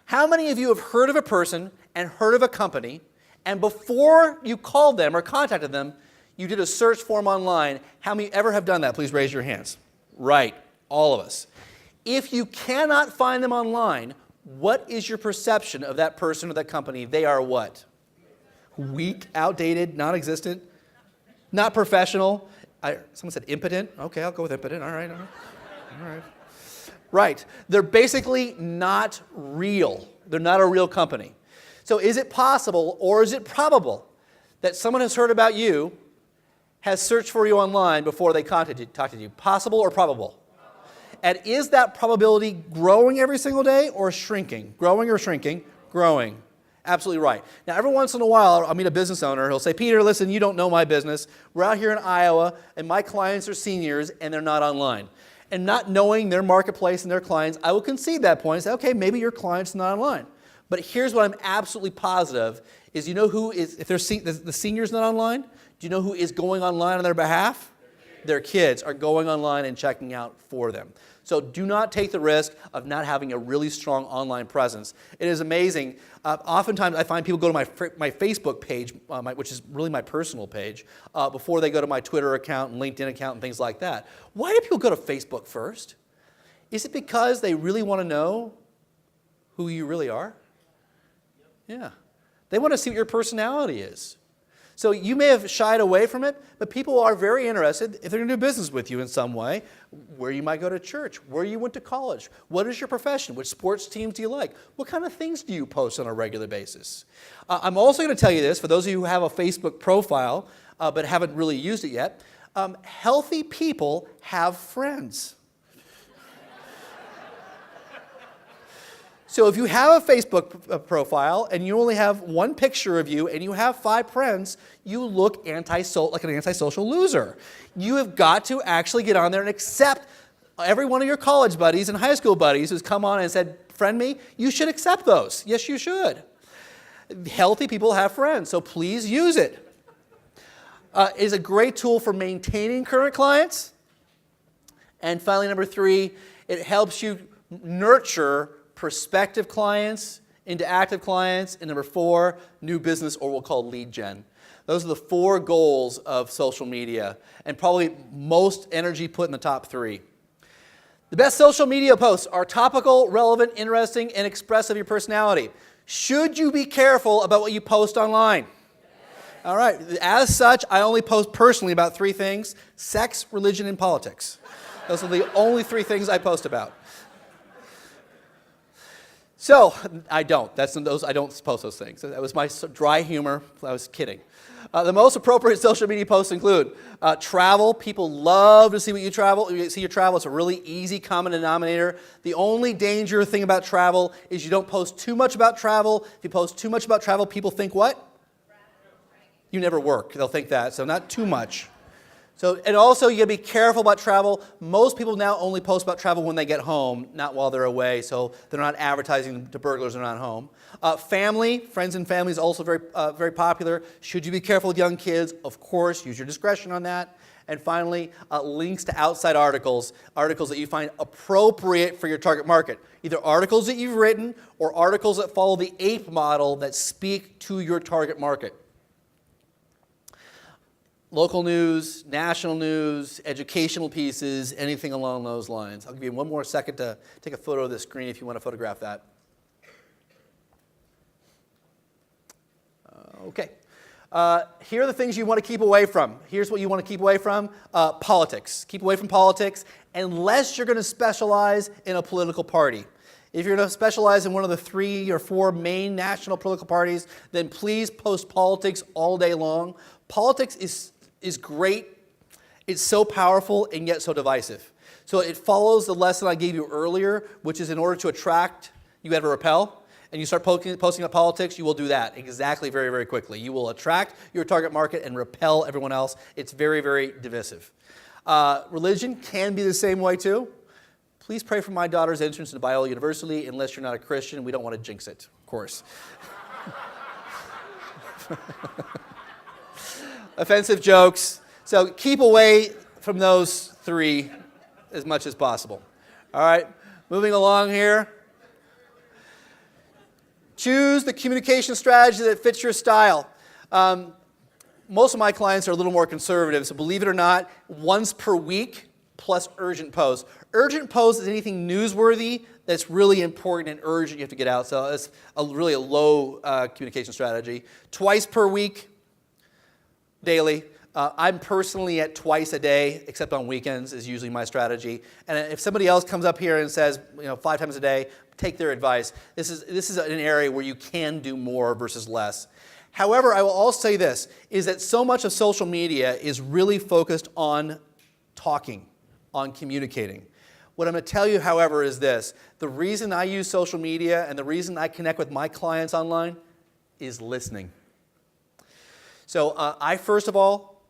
How many of you have heard of a person and heard of a company, and before you called them or contacted them, you did a search form online? How many ever have done that? Please raise your hands. Right, all of us. If you cannot find them online, what is your perception of that person or that company? They are what? Weak, outdated, non-existent, not professional. Someone said impotent. Okay, I'll go with impotent. All right. Right. They're basically not real. They're not a real company. So is it possible or is it probable that someone has heard about you, has searched for you online before they contacted you? Possible or probable? And is that probability growing every single day or shrinking? Growing or shrinking? Growing. Absolutely right. Now, every once in a while, I'll meet a business owner. He'll say, Peter, listen, you don't know my business. We're out here in Iowa, and my clients are seniors, and they're not online. And not knowing their marketplace and their clients, I will concede that point and say, okay, maybe your client's not online. But here's what I'm absolutely positive is, you know who is, if the senior's not online, do you know who is going online on their behalf? Their kids are going online and checking out for them. So do not take the risk of not having a really strong online presence. It is amazing. Oftentimes I find people go to my Facebook page, which is really my personal page, before they go to my Twitter account and LinkedIn account and things like that. Why do people go to Facebook first? Is it because they really want to know who you really are? Yeah. They want to see what your personality is. So you may have shied away from it, but people are very interested, if they're going to do business with you in some way, where you might go to church, where you went to college, what is your profession, which sports teams do you like, what kind of things do you post on a regular basis. I'm also going to tell you this, for those of you who have a Facebook profile but haven't really used it yet, healthy people have friends. So if you have a Facebook profile and you only have one picture of you and you have 5 friends, you look like an antisocial loser. You have got to actually get on there and accept every one of your college buddies and high school buddies who's come on and said, friend me, you should accept those. Yes, you should. Healthy people have friends, so please use it. It is a great tool for maintaining current clients. And finally, number 3, it helps you nurture prospective clients into active clients, and number 4, new business, or we'll call lead gen. Those are the 4 goals of social media, and probably most energy put in the top 3. The best social media posts are topical, relevant, interesting, and expressive of your personality. Should you be careful about what you post online? All right. As such, I only post personally about 3 things: sex, religion, and politics. Those are the only 3 things I post about. So, I don't. I don't post those things. That was my dry humor. I was kidding. The most appropriate social media posts include travel. People love to see what you travel. See your travel. It's a really easy common denominator. The only danger thing about travel is you don't post too much about travel. If you post too much about travel, people think what? You never work. They'll think that. So not too much. So, and also you gotta be careful about travel. Most people now only post about travel when they get home, not while they're away, so they're not advertising to burglars when they're not home. Family, friends and family is also very popular. Should you be careful with young kids? Of course, use your discretion on that. And finally, links to outside articles that you find appropriate for your target market. Either articles that you've written or articles that follow the APE model that speak to your target market. Local news, national news, educational pieces, anything along those lines. I'll give you one more second to take a photo of the screen if you want to photograph that. Okay. Here are the things you want to keep away from. Here's what you want to keep away from. Politics. Keep away from politics unless you're going to specialize in a political party. If you're going to specialize in one of the 3 or 4 main national political parties, then please post politics all day long. Politics is great. It's so powerful and yet so divisive. So it follows the lesson I gave you earlier, which is in order to attract, you have to repel. And you start posting about politics, you will do that exactly very, very quickly. You will attract your target market and repel everyone else. It's very, very divisive. Religion can be the same way too. Please pray for my daughter's entrance into Biola University. Unless you're not a Christian, we don't want to jinx it, of course. Offensive jokes. So keep away from those 3 as much as possible. All right, moving along here. Choose the communication strategy that fits your style. Most of my clients are a little more conservative, so believe it or not, once per week plus urgent posts. Urgent posts is anything newsworthy that's really important and urgent you have to get out, so it's really a low communication strategy. Twice per week, daily. I'm personally at twice a day, except on weekends is usually my strategy. And if somebody else comes up here and says, 5 times a day, take their advice. This is an area where you can do more versus less. However, I will also say this, is that so much of social media is really focused on talking, on communicating. What I'm going to tell you, however, is this. The reason I use social media and the reason I connect with my clients online is listening. So I, first of all,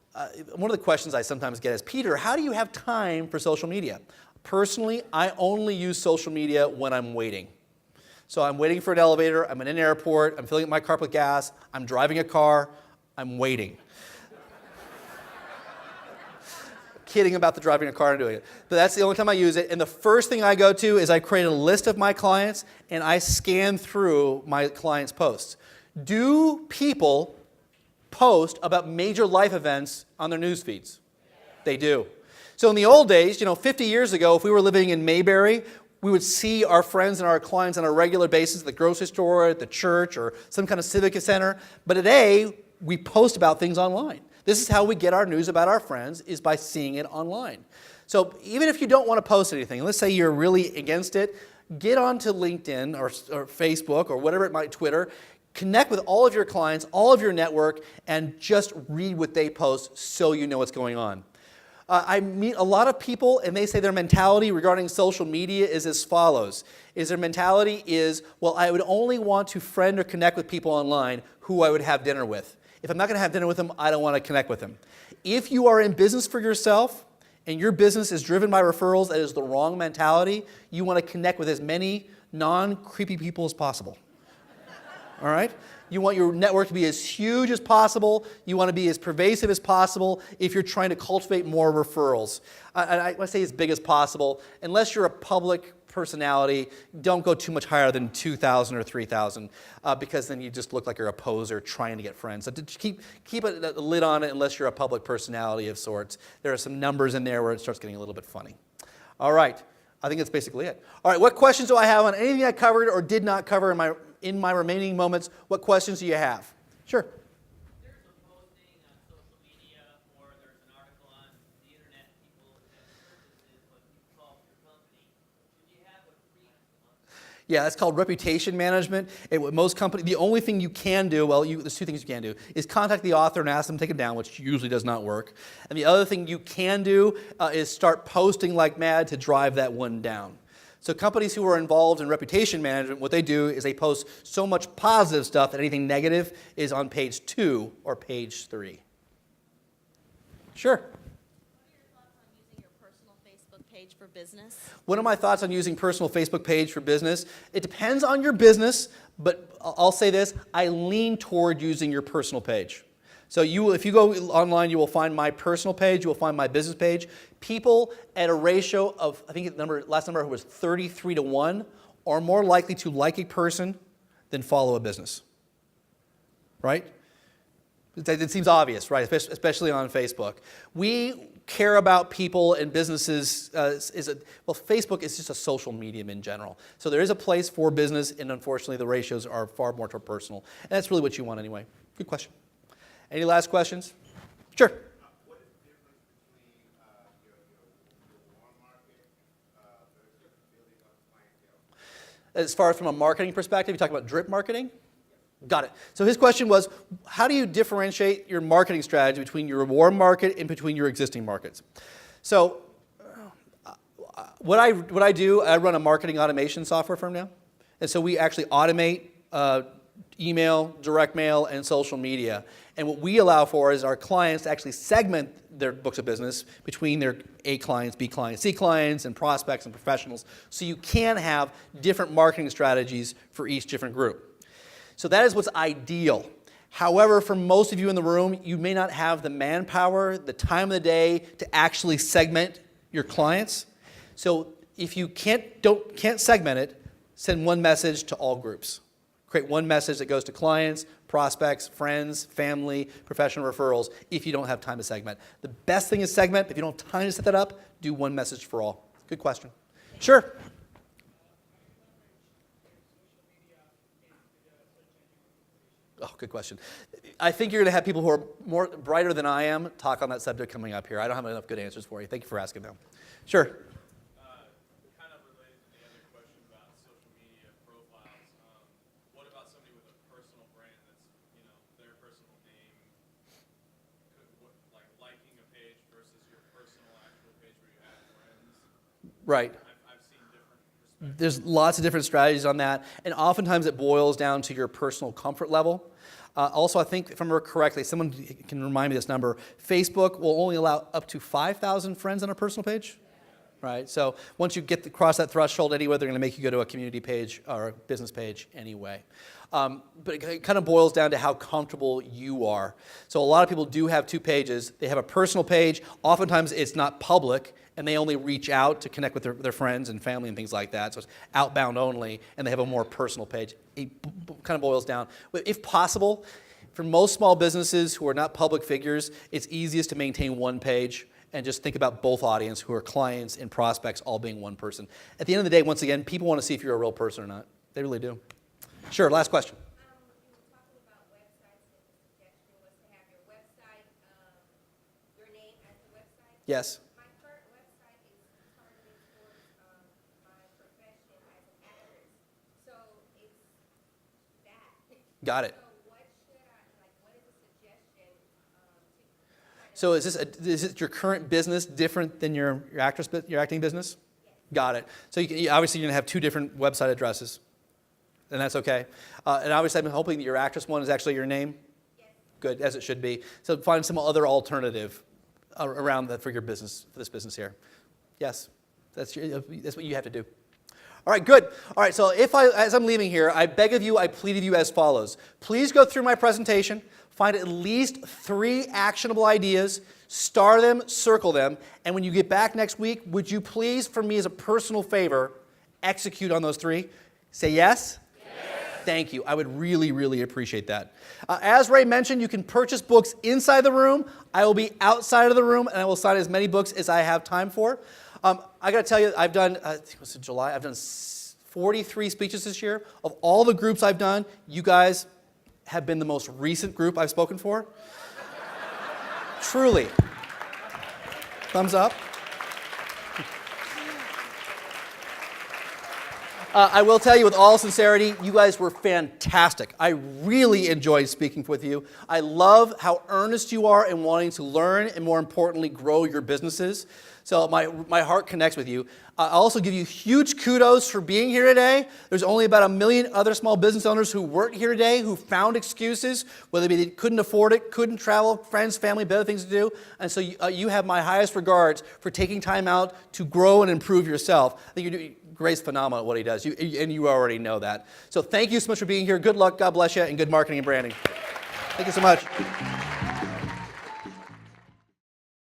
one of the questions I sometimes get is, Peter, how do you have time for social media? Personally, I only use social media when I'm waiting. So I'm waiting for an elevator, I'm in an airport, I'm filling up my car with gas, I'm driving a car, I'm waiting. Kidding about the driving a car and doing it. But that's the only time I use it. And the first thing I go to is I create a list of my clients and I scan through my clients' posts. Do people post about major life events on their news feeds? They do. So in the old days, 50 years ago, if we were living in Mayberry, we would see our friends and our clients on a regular basis at the grocery store, at the church, or some kind of civic center. But today, we post about things online. This is how we get our news about our friends, is by seeing it online. So even if you don't want to post anything, let's say you're really against it, get onto LinkedIn or Facebook or whatever it might, Twitter. Connect with all of your clients, all of your network, and just read what they post so you know what's going on. I meet a lot of people, and they say their mentality regarding social media is as follows. Their mentality is, well, I would only want to friend or connect with people online who I would have dinner with. If I'm not going to have dinner with them, I don't want to connect with them. If you are in business for yourself, and your business is driven by referrals, that is the wrong mentality. You want to connect with as many non-creepy people as possible. All right? You want your network to be as huge as possible. You want to be as pervasive as possible if you're trying to cultivate more referrals. I say as big as possible. Unless you're a public personality, don't go too much higher than 2,000 or 3,000 because then you just look like you're a poser trying to get friends. So keep a lid on it unless you're a public personality of sorts. There are some numbers in there where it starts getting a little bit funny. All right. I think that's basically it. All right. What questions do I have on anything I covered or did not cover in my remaining moments? What questions do you have? Sure. There's a post Yeah, that's called reputation management. What most companies, the only thing you can do, there's two things you can do, is contact the author and ask them to take it down, which usually does not work. And the other thing you can do is start posting like mad to drive that one down. So companies who are involved in reputation management, what they do is they post so much positive stuff that anything negative is on page 2 or page 3. Sure. Page for business? What are my thoughts on using personal Facebook page for business? It depends on your business, but I'll say this, I lean toward using your personal page. So if you go online, you will find my personal page, you will find my business page. People at a ratio of, I think the last number was 33 to 1, are more likely to like a person than follow a business. Right? It seems obvious, right? Especially on Facebook. We care about people and businesses. Facebook is just a social medium in general. So there is a place for business, and unfortunately the ratios are far more toward personal. And that's really what you want anyway. Good question. Any last questions? Sure. What is the difference between your warm market versus building up clientele? As far as from a marketing perspective, you talk about drip marketing? Got it. So his question was, how do you differentiate your marketing strategy between your warm market and between your existing markets? So what I do, I run a marketing automation software firm now. And so we actually automate email, direct mail, and social media. And what we allow for is our clients to actually segment their books of business between their A clients, B clients, C clients, and prospects and professionals. So you can have different marketing strategies for each different group. So that is what's ideal. However, for most of you in the room, you may not have the manpower, the time of the day to actually segment your clients. So if you can't segment it, send one message to all groups. Create one message that goes to clients, prospects, friends, family, professional referrals, if you don't have time to segment. The best thing is segment. If you don't have time to set that up, do one message for all. Good question. Sure. Oh, good question. I think you're going to have people who are more brighter than I am talk on that subject coming up here. I don't have enough good answers for you. Thank you for asking them. Sure. Kind of related to the other question about social media profiles. What about somebody with a personal brand that's, their personal name, like liking a page versus your personal actual page where you add friends? Right. I've seen different perspectives. There's lots of different strategies on that, and oftentimes it boils down to your personal comfort level. Also, I think, if I remember correctly, someone can remind me this number, Facebook will only allow up to 5,000 friends on a personal page. Right? So once you get across that threshold anyway, they're going to make you go to a community page or a business page anyway. But it kind of boils down to how comfortable you are. So a lot of people do have 2 pages. They have a personal page. Oftentimes it's not public, and they only reach out to connect with their friends and family and things like that. So it's outbound only, and they have a more personal page. It kind of boils down. If possible, for most small businesses who are not public figures, it's easiest to maintain one page and just think about both audience who are clients and prospects all being one person. At the end of the day, once again, people want to see if you're a real person or not. They really do. Sure, last question. You were talking about websites, and the suggestion was to have your website, your name as the website. Yes. My current website is targeted towards my profession as an actress, so it's that. Got it. So what should I, what is a suggestion to So is it your current business different than your acting business? Yes. Got it. So obviously you're going to have 2 different website addresses, and that's okay. And obviously I'm hoping that your actress one is actually your name. Yes. Good, as it should be. So find some other alternative around that for your business, for this business here. Yes, that's what you have to do. All right, good. All right, so as I'm leaving here, I beg of you, I plead of you as follows. Please go through my presentation, find at least 3 actionable ideas, star them, circle them, and when you get back next week, would you please, for me as a personal favor, execute on those 3? Say yes? Thank you. I would really, really appreciate that. As Ray mentioned, you can purchase books inside the room. I will be outside of the room, and I will sign as many books as I have time for. I got to tell you, I've done, I think it was in July, I've done 43 speeches this year. Of all the groups I've done, you guys have been the most recent group I've spoken for. Truly. Thumbs up. I will tell you with all sincerity, you guys were fantastic. I really enjoyed speaking with you. I love how earnest you are in wanting to learn and, more importantly, grow your businesses. So my heart connects with you. I also give you huge kudos for being here today. There's only about 1 million other small business owners who weren't here today, who found excuses, whether they couldn't afford it, couldn't travel, friends, family, better things to do. And so you have my highest regards for taking time out to grow and improve yourself. I think you're doing Gray's phenomenal at what he does, and you already know that. So thank you so much for being here. Good luck, God bless you, and good marketing and branding. Thank you so much.